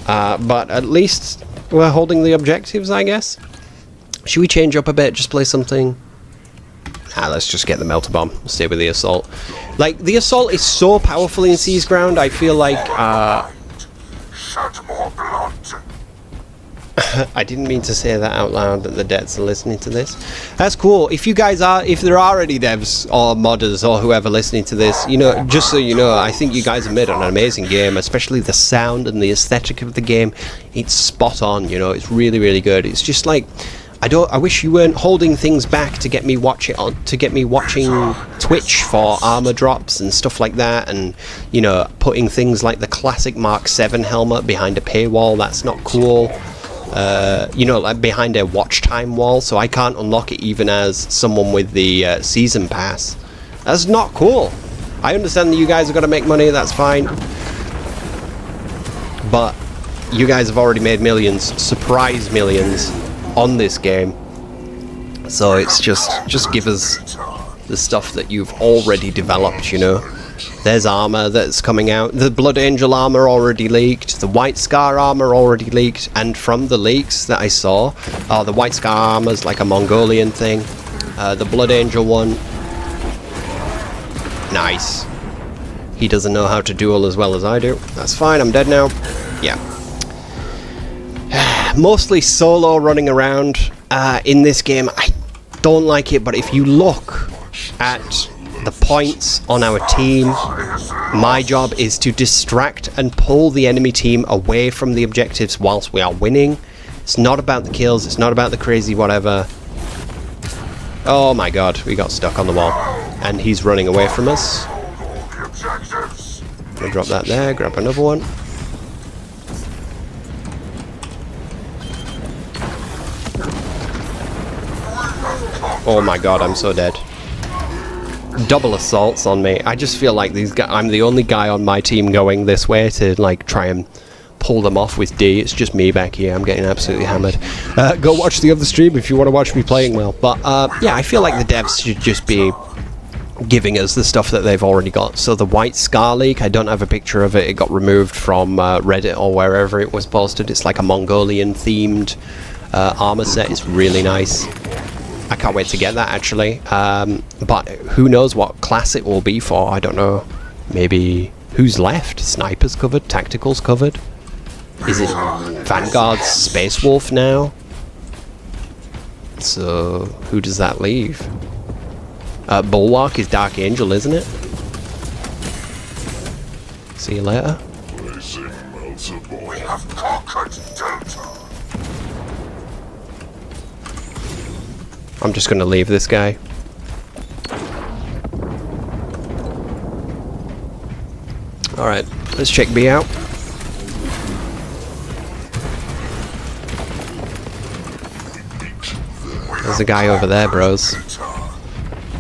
but at least we're holding the objectives, I guess. Should we change up a bit? Just play something? Let's just get the Melter Bomb. Stay with the Assault. Like, the Assault is so powerful in Siege Ground, I feel like, I didn't mean to say that out loud, that the devs are listening to this. That's cool. If you guys are, if there are any devs or modders or whoever listening to this, you know, just so you know, I think you guys have made an amazing game, especially the sound and the aesthetic of the game. It's spot on, you know, it's really, really good. It's just like, I wish you weren't holding things back to get me watching Twitch for armor drops and stuff like that, and, you know, putting things like the classic Mark 7 helmet behind a paywall. That's not cool. You know, like behind a watch time wall, so I can't unlock it even as someone with the season pass. That's not cool. I understand that you guys have got to make money, that's fine. But you guys have already made millions, surprise millions, on this game. So it's just give us the stuff that you've already developed, you know. There's armor that's coming out. The Blood Angel armor already leaked. The White Scar armor already leaked. And from the leaks that I saw, the White Scar armor's like a Mongolian thing. The Blood Angel one, nice. He doesn't know how to duel as well as I do. That's fine, I'm dead now. Yeah. Mostly solo running around in this game. I don't like it, but if you look at the points on our team, my job is to distract and pull the enemy team away from the objectives whilst we are winning. It's not about the kills, it's not about the crazy whatever. Oh my god, we got stuck on the wall. And he's running away from us. I'll drop that there, grab another one. Oh my god, I'm so dead. Double assaults on me. I just feel like I'm the only guy on my team going this way to like try and pull them off with D. It's just me back here. I'm getting absolutely hammered. Go watch the other stream if you want to watch me playing well. But yeah, I feel like the devs should just be giving us the stuff that they've already got. So the White Scar leak, I don't have a picture of it. It got removed from Reddit or wherever it was posted. It's like a Mongolian themed armor set. It's really nice. I can't wait to get that, actually. But who knows what class it will be for? I don't know. Maybe who's left? Snipers covered? Tacticals covered? Is it Vanguard's Space Wolf now? So who does that leave? Bulwark is Dark Angel, isn't it? See you later. I'm just going to leave this guy. Alright, let's check B out. There's a guy over there, bros.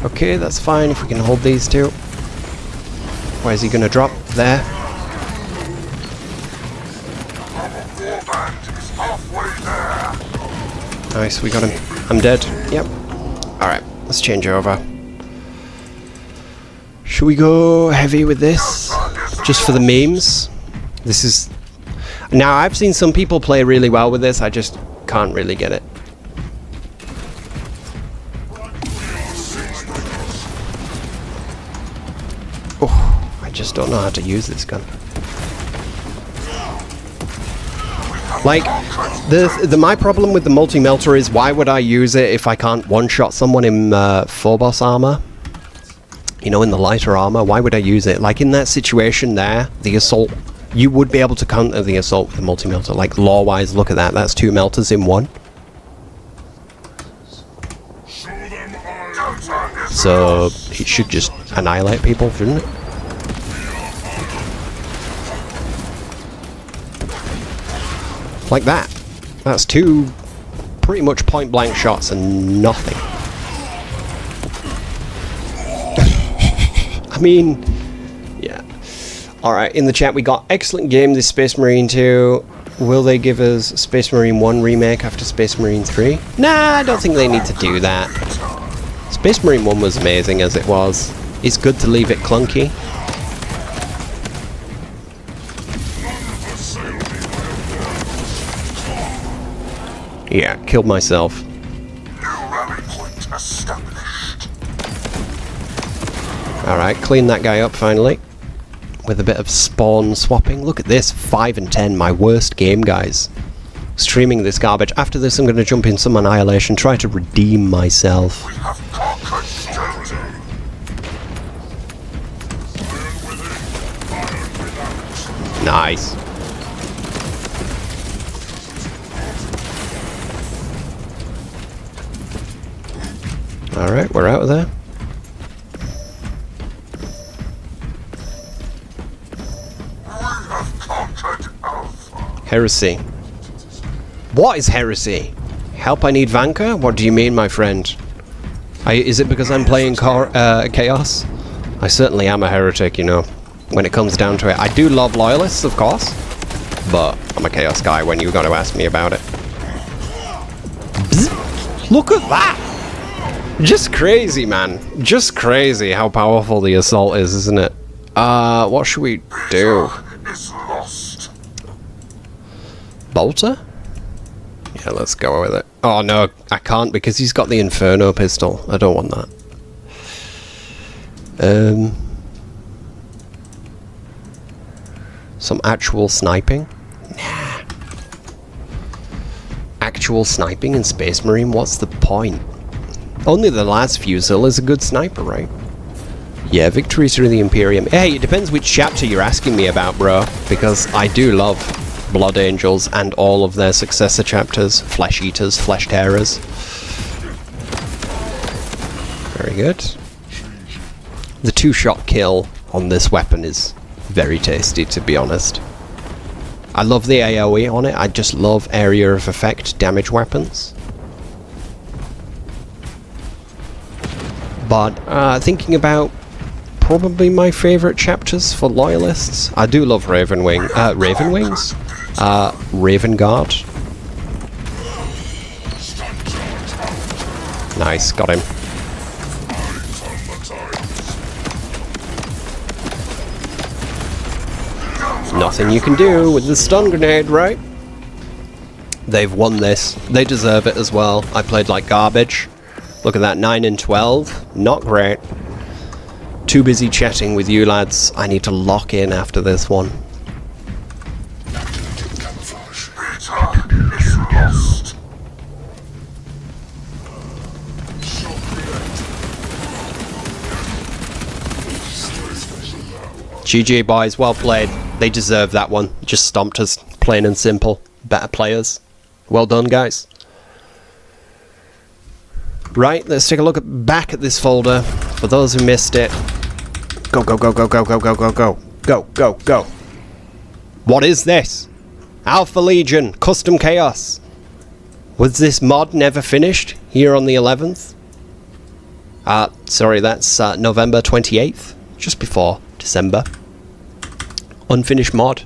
Okay, that's fine if we can hold these two. Where's he gonna drop? There. Nice, we got him. I'm dead. Yep. Alright, let's change over. Should we go heavy with this? Just for the memes? This is... Now, I've seen some people play really well with this, I just can't really get it. Oh, I just don't know how to use this gun. Like, my problem with the multi-melter is, why would I use it if I can't one-shot someone in Phobos armor? You know, in the lighter armor, why would I use it? Like, in that situation there, the assault, you would be able to counter the assault with the multi-melter. Like, lore-wise, look at that, that's 2 melters in one. So, it should just annihilate people, shouldn't it? Like that. That's 2 pretty much point-blank shots and nothing. I mean, yeah. Alright, in the chat we got excellent game, this Space Marine 2. Will they give us Space Marine 1 remake after Space Marine 3? Nah, I don't think they need to do that. Space Marine 1 was amazing as it was. It's good to leave it clunky. Yeah, killed myself. Alright, clean that guy up finally. With a bit of spawn swapping. Look at this, 5 and 10, my worst game, guys. Streaming this garbage. After this I'm going to jump in some Annihilation, try to redeem myself. Nice. Alright, we're out of there. Heresy. What is heresy? Help, I need Vanka? What do you mean, my friend? Is it because I'm playing Chaos? I certainly am a heretic, you know, when it comes down to it. I do love Loyalists, of course, but I'm a Chaos guy when you got to ask me about it. Bzz. Look at that! Just crazy, man. Just crazy how powerful the assault is, isn't it? What should we do? Bolter? Yeah, let's go with it. Oh no, I can't because he's got the Inferno pistol. I don't want that. Some actual sniping? Nah. Actual sniping in Space Marine? What's the point? Only the last Fusil is a good sniper, right? Yeah, Victory Through the Imperium. Hey, it depends which chapter you're asking me about, bro. Because I do love Blood Angels and all of their successor chapters. Flesh Eaters, Flesh Tearers. Very good. The 2-shot kill on this weapon is very tasty, to be honest. I love the AoE on it. I just love area of effect damage weapons. But thinking about probably my favourite chapters for Loyalists, I do love Ravenwings? Raven Guard. Nice, got him. Nothing you can do with the stun grenade, right? They've won this. They deserve it as well. I played like garbage. Look at that, 9 and 12. Not great. Too busy chatting with you lads. I need to lock in after this one. GG boys, well played. They deserve that one. Just stomped us, plain and simple. Better players. Well done, guys. Right, let's take a look back at this folder. For those who missed it. Go, go, go, go, go, go, go, go, go. Go, go, go. What is this? Alpha Legion, Custom Chaos. Was this mod never finished here on the 11th? Sorry, that's November 28th, just before December. Unfinished mod.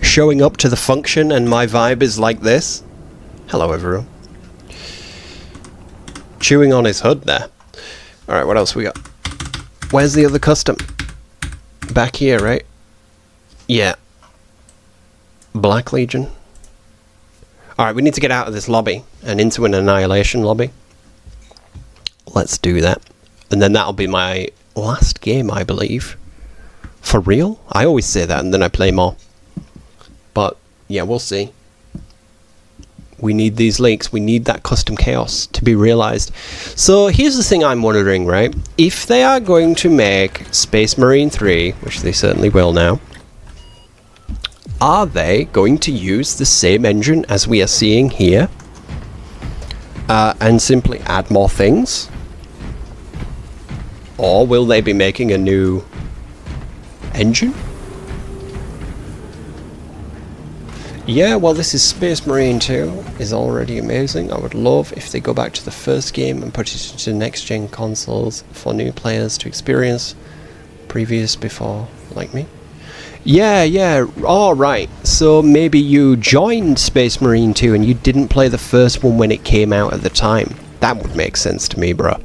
Showing up to the function and my vibe is like this. Hello everyone. Chewing on his hood there. Alright, what else we got? Where's the other custom? Back here, right? Yeah. Black Legion. Alright, we need to get out of this lobby and into an Annihilation lobby. Let's do that. And then that'll be my last game, I believe. For real? I always say that and then I play more. But, yeah, we'll see. We need these leaks. We need that custom chaos to be realized. So, here's the thing I'm wondering, right? If they are going to make Space Marine 3, which they certainly will now, are they going to use the same engine as we are seeing here? And simply add more things? Or will they be making a new engine? Yeah, well, this is Space Marine 2, is already amazing. I would love if they go back to the first game and put it into next-gen consoles for new players to experience previous before, like me. Yeah, alright. So maybe you joined Space Marine 2 and you didn't play the first one when it came out at the time. That would make sense to me, bro.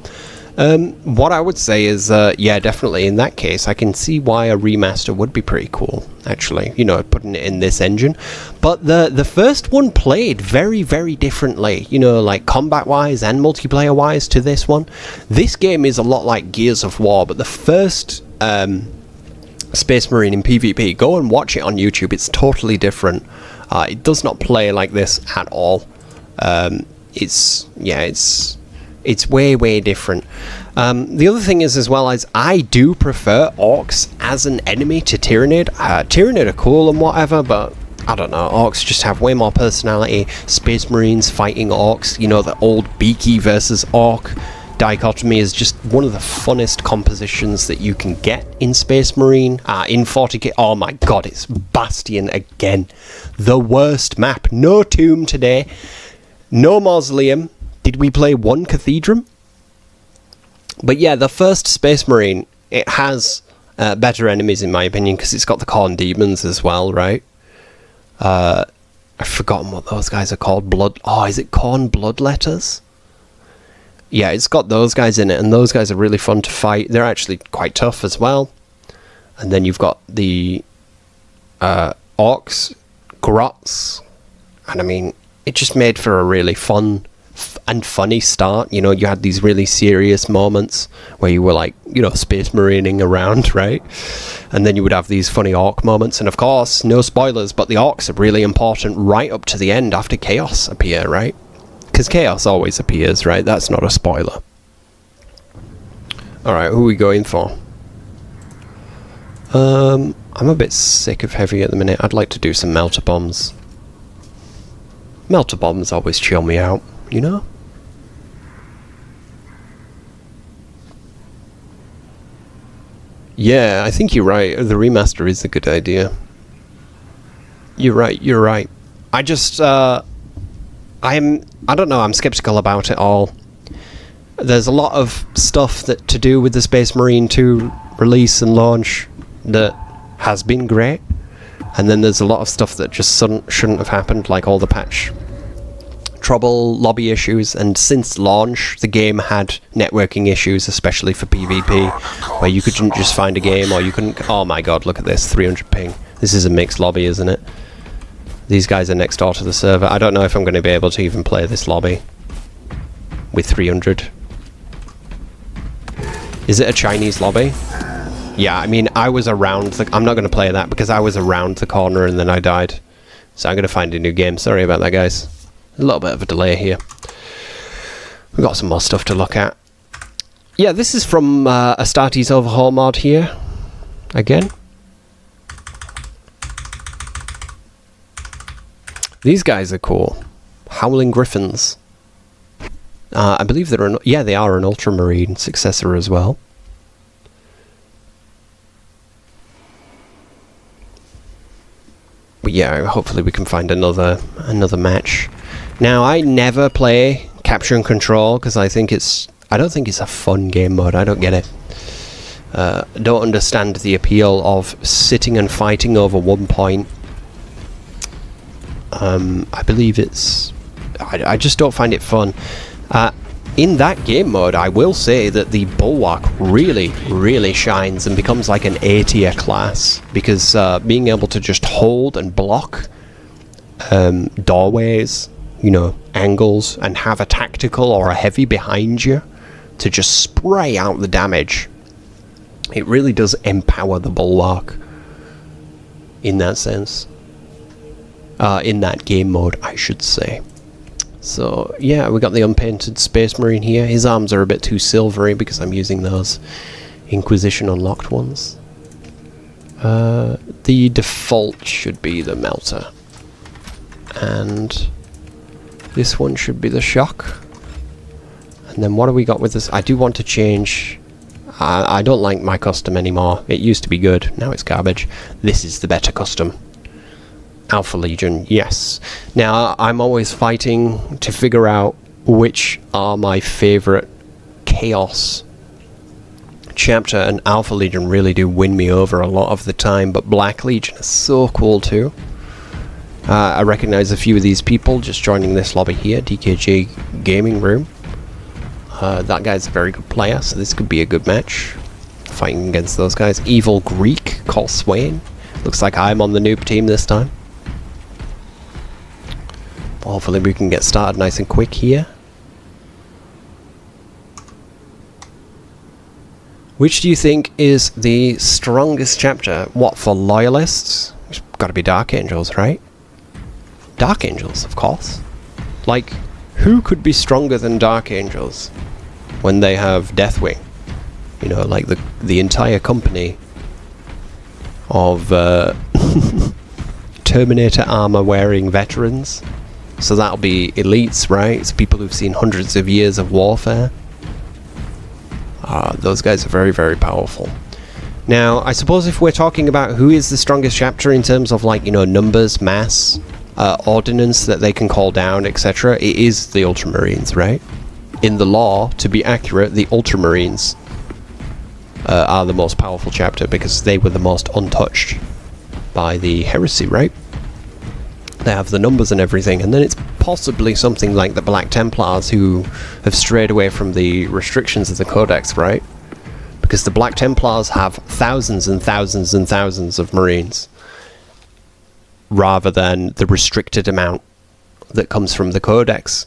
What I would say is, yeah, definitely in that case, I can see why a remaster would be pretty cool, actually, you know, putting it in this engine. But the first one played very, very differently, you know, like combat-wise and multiplayer-wise to this one. This game is a lot like Gears of War, but the first Space Marine in PvP, go and watch it on YouTube, it's totally different. It does not play like this at all. It's way, way different. The other thing is, as well, is I do prefer orcs as an enemy to Tyrannid. Tyrannid are cool and whatever, but I don't know, orcs just have way more personality. Space Marines fighting orcs, you know, the old beaky versus orc dichotomy is just one of the funnest compositions that you can get in Space Marine. In 40k, oh my god, it's Bastion again. The worst map. No tomb today. No mausoleum. Did we play one Cathedral? But yeah, the first Space Marine, it has better enemies in my opinion, because it's got the Khorne Demons as well, right? I've forgotten what those guys are called. Is it Khorne Bloodletters? Yeah, it's got those guys in it, and those guys are really fun to fight. They're actually quite tough as well. And then you've got the orcs, grots, and I mean, it just made for a really fun and funny start. You know, you had these really serious moments where you were like, you know, Space Marining around, right? And then you would have these funny orc moments, and of course, no spoilers, but the orcs are really important right up to the end after Chaos appear, right? Because Chaos always appears, right? That's not a spoiler. Alright, who are we going for? I'm a bit sick of heavy at the minute. I'd like to do some melter bombs. Melter bombs always chill me out, you know? Yeah, I think you're right. The remaster is a good idea. You're right. I just, I don't know, I'm skeptical about it all. There's a lot of stuff that to do with the Space Marine 2 release and launch that has been great, and then there's a lot of stuff that just shouldn't have happened, like all the patch trouble, lobby issues, and since launch the game had networking issues, especially for PvP, where you couldn't just find a game, or you couldn't... Oh my god, look at this, 300 ping. This is a mixed lobby, isn't it? These guys are next door to the server. I don't know if I'm going to be able to even play this lobby with 300. Is it a Chinese lobby? Yeah, I mean, I was around the... I'm not going to play that because I was around the corner and then I died. So I'm going to find a new game. Sorry about that, guys. A little bit of a delay here. We've got some more stuff to look at. Yeah, this is from Astartes Overhaul mod here. Again. These guys are cool. Howling Griffins. I believe they're they are an Ultramarine successor as well. But yeah, hopefully we can find another match. Now, I never play capture and control because I don't think it's a fun game mode. I don't get it. Don't understand the appeal of sitting and fighting over one point. I believe I just don't find it fun. In that game mode, I will say that the bulwark really shines and becomes like an A tier class, because being able to just hold and block doorways, you know, angles, and have a tactical or a heavy behind you to just spray out the damage, it really does empower the bulwark in that sense. In that game mode, I should say. So, yeah, we got the unpainted Space Marine here. His arms are a bit too silvery because I'm using those Inquisition unlocked ones. The default should be the Melter. And this one should be the Shock. And then what have we got with this? I do want to change. I don't like my custom anymore. It used to be good. Now it's garbage. This is the better custom. Alpha Legion, yes. Now, I'm always fighting to figure out which are my favorite Chaos chapter, and Alpha Legion really do win me over a lot of the time, but Black Legion is so cool too. I recognize a few of these people just joining this lobby here, DKJ Gaming Room. That guy's a very good player, so this could be a good match. Fighting against those guys. Evil Greek, Call Swain. Looks like I'm on the noob team this time. Hopefully we can get started nice and quick here. Which do you think is the strongest chapter? What, for Loyalists? It's got to be Dark Angels, right? Dark Angels, of course. Like, who could be stronger than Dark Angels when they have Deathwing? You know, like the entire company of Terminator armor wearing veterans. So that'll be elites, right? It's people who've seen hundreds of years of warfare. Those guys are very, very powerful. Now, I suppose if we're talking about who is the strongest chapter in terms of, like, you know, numbers, mass, ordnance that they can call down, etc., it is the Ultramarines, right? In the law, to be accurate, the Ultramarines are the most powerful chapter because they were the most untouched by the heresy, right? They have the numbers and everything, and then it's possibly something like the Black Templars who have strayed away from the restrictions of the Codex, right? Because the Black Templars have thousands and thousands and thousands of Marines, rather than the restricted amount that comes from the Codex.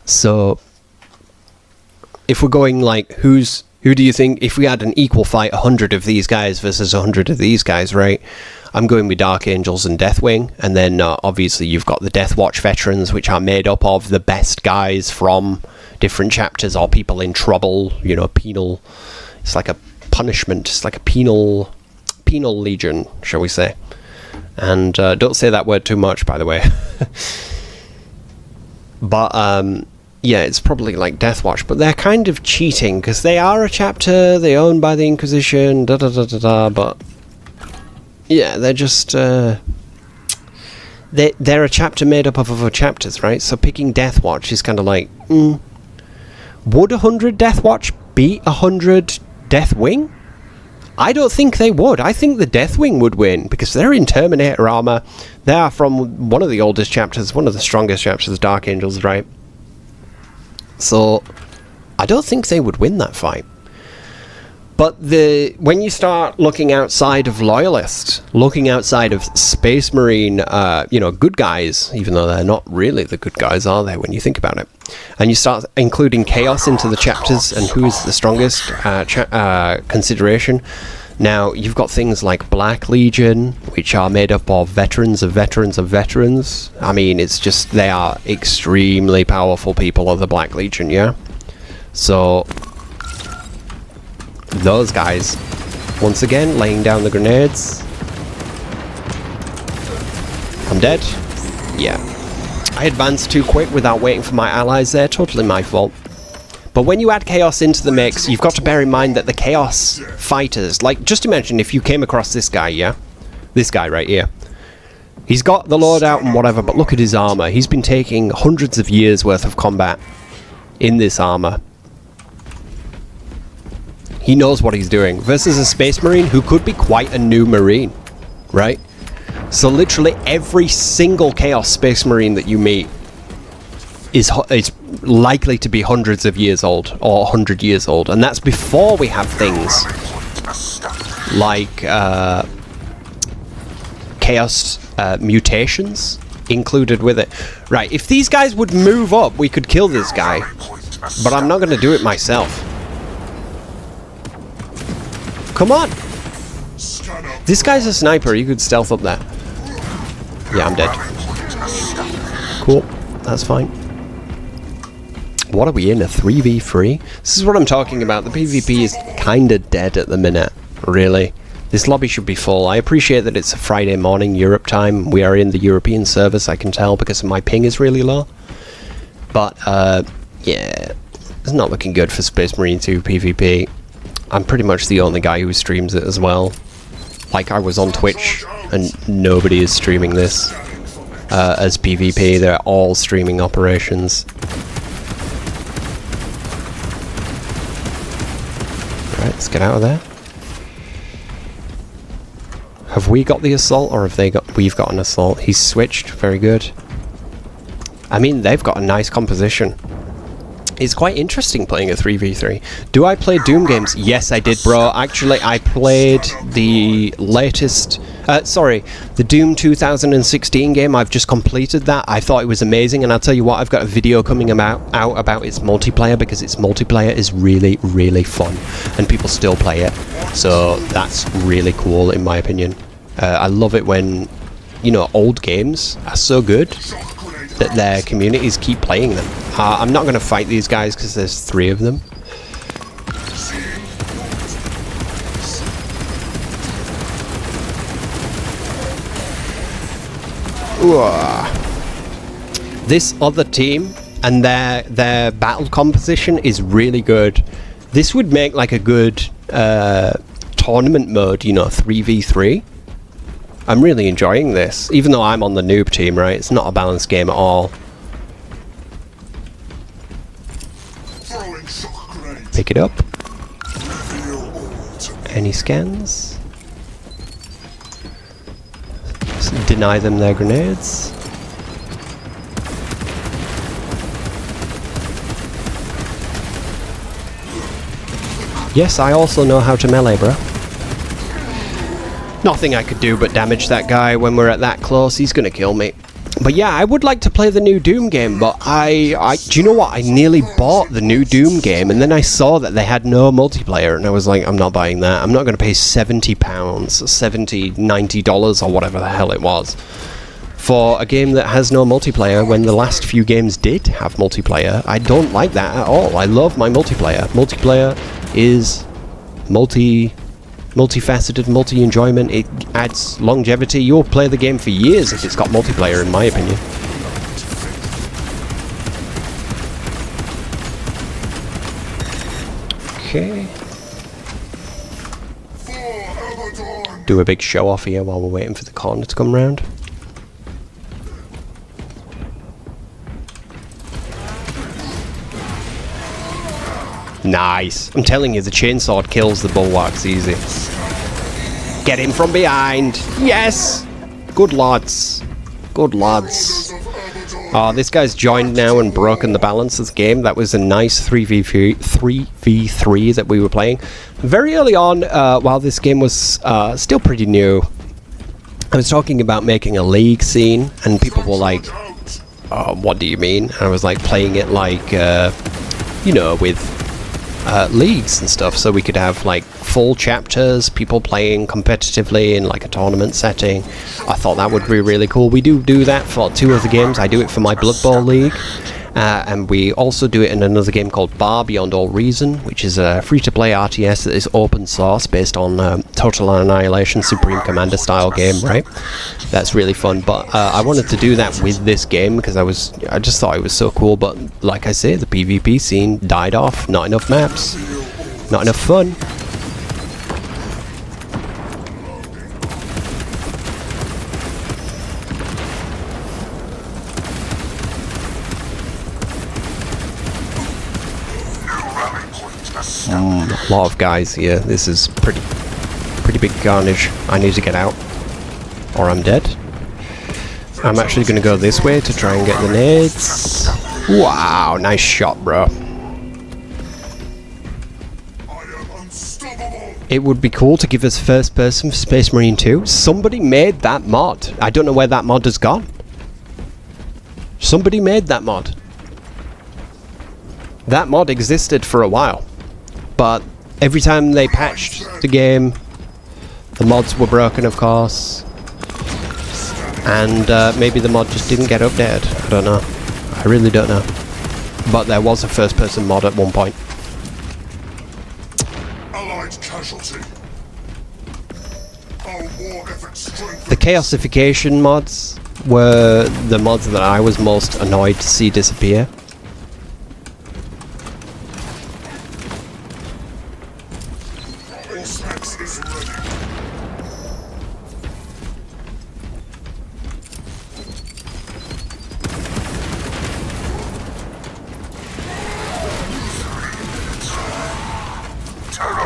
So, if we're going like, who do you think, if we had an equal fight, 100 of these guys versus 100 of these guys, right? I'm going with Dark Angels and Deathwing, and then obviously you've got the Deathwatch veterans, which are made up of the best guys from different chapters, or people in trouble, you know, penal. It's like a punishment, it's like a penal legion, shall we say. And don't say that word too much, by the way. But yeah, it's probably like Deathwatch, but they're kind of cheating because they are a chapter, they're owned by the Inquisition, but yeah, they're just they're a chapter made up of other chapters, right? So picking Deathwatch is kind of like, would 100 Deathwatch beat 100 Deathwing? I don't think they would. I think the Deathwing would win because they're in Terminator armor. They are from one of the oldest chapters, one of the strongest chapters, Dark Angels, right? So I don't think they would win that fight. But when you start looking outside of Loyalists, looking outside of Space Marine, you know, good guys, even though they're not really the good guys, are they, when you think about it? And you start including Chaos into the chapters and who is the strongest consideration. Now, you've got things like Black Legion, which are made up of veterans of veterans of veterans. I mean, it's just, they are extremely powerful people of the Black Legion, yeah? So those guys, once again, laying down the grenades. I'm dead. Yeah. I advanced too quick without waiting for my allies there. Totally my fault. But when you add Chaos into the mix, you've got to bear in mind that the Chaos fighters, like, just imagine if you came across this guy, yeah? This guy right here. He's got the loadout and whatever, but look at his armor. He's been taking hundreds of years worth of combat in this armor. He knows what he's doing. Versus a Space Marine who could be quite a new Marine, right? So literally every single Chaos Space Marine that you meet is likely to be hundreds of years old or 100 years old, and that's before we have things like Chaos mutations included with it. Right, if these guys would move up, we could kill this guy, but I'm not going to do it myself. Come on! This guy's a sniper, you could stealth up there. Yeah, I'm dead. Cool, that's fine. What are we in, a 3v3? This is what I'm talking about. The PvP is kinda dead at the minute, really. This lobby should be full. I appreciate that it's a Friday morning, Europe time. We are in the European service, I can tell, because my ping is really low. But, yeah, it's not looking good for Space Marine 2 PvP. I'm pretty much the only guy who streams it as well. Like, I was on Twitch, and nobody is streaming this as PvP. They're all streaming operations. Right, let's get out of there. Have we got the assault, or have they got... We've got an assault. He's switched. Very good. I mean, they've got a nice composition. It's quite interesting playing a 3v3. Do I play Doom games? Yes, I did, bro. Actually, I played the latest... the Doom 2016 game. I've just completed that. I thought it was amazing, and I'll tell you what, I've got a video coming out about its multiplayer, because its multiplayer is really, really fun, and people still play it. So that's really cool, in my opinion. I love it when, you know, old games are so good that their communities keep playing them. I'm not going to fight these guys because there's 3 of them. Ooh. This other team and their battle composition is really good. This would make like a good tournament mode, you know, 3v3. I'm really enjoying this, even though I'm on the noob team, right? It's not a balanced game at all. Pick it up. Any scans? Deny them their grenades. Yes, I also know how to melee, bro. Nothing I could do but damage that guy when we're at that close. He's gonna kill me. But yeah, I would like to play the new Doom game, but do you know what? I nearly bought the new Doom game, and then I saw that they had no multiplayer, and I was like, I'm not buying that. I'm not going to pay £70, $70, $90, or whatever the hell it was, for a game that has no multiplayer when the last few games did have multiplayer. I don't like that at all. I love my multiplayer. Multiplayer is multifaceted, multi-enjoyment. It adds longevity. You'll play the game for years if it's got multiplayer, in my opinion. Okay. Do a big show off here while we're waiting for the corner to come round. Nice. I'm telling you, the chainsword kills the bulwarks easy. Get him from behind. Yes. Good lads. Good lads. Oh, this guy's joined now and broken the balance of the game. That was a nice 3v3 that we were playing. Very early on, while this game was still pretty new, I was talking about making a league scene, and people were like, oh, what do you mean? And I was like playing it like, you know, with leagues and stuff, so we could have like full chapters, people playing competitively in like a tournament setting. I thought that would be really cool. We do that for 2 of the games. I do it for my Blood Bowl League, and we also do it in another game called Bar Beyond All Reason, which is a free-to-play RTS that is open source based on Total Annihilation Supreme Commander style game, right? That's really fun. But I wanted to do that with this game because I just thought it was so cool. But like I say, the PvP scene died off. Not enough maps, not enough fun. A lot of guys here. This is pretty big carnage. I need to get out, or I'm dead. I'm actually going to go this way to try and get the nades. Wow, nice shot, bro. It would be cool to give us first person for Space Marine 2. Somebody made that mod. I don't know where that mod has gone. Somebody made that mod. That mod existed for a while, but every time they patched the game, the mods were broken, of course, and maybe the mod just didn't get updated. I don't know. I really don't know. But there was a first-person mod at one point. Allied casualty. Our war effort strengthened. The chaosification mods were the mods that I was most annoyed to see disappear. Auspex is ready.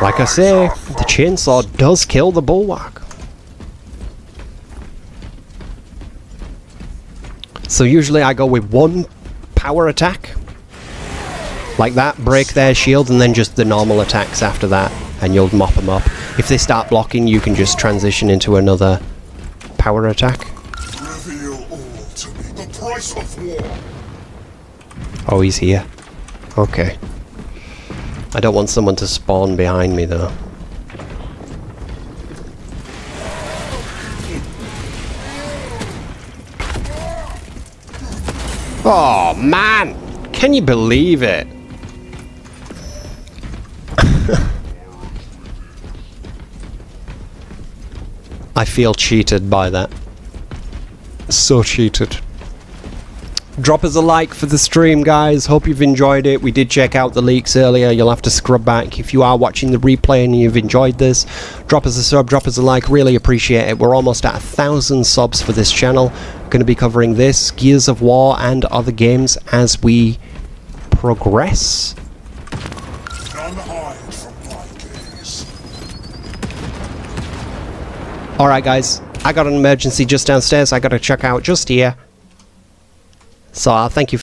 Like I say, the chainsaw does kill the bulwark. So usually I go with one power attack, like that, break their shield, and then just the normal attacks after that, and you'll mop them up. If they start blocking, you can just transition into another power attack. Reveal all to me. The price of war. Oh, he's here. Okay. I don't want someone to spawn behind me, though. Oh, man! Can you believe it? I feel cheated by that. So cheated. Drop us a like for the stream, guys. Hope you've enjoyed it. We did check out the leaks earlier. You'll have to scrub back. If you are watching the replay and you've enjoyed this, drop us a sub, drop us a like. Really appreciate it. We're almost at 1,000 subs for this channel. Going to be covering this, Gears of War, and other games as we progress. None hide from my gaze. Alright, guys. I got an emergency just downstairs. I got to check out just here. So I'll thank you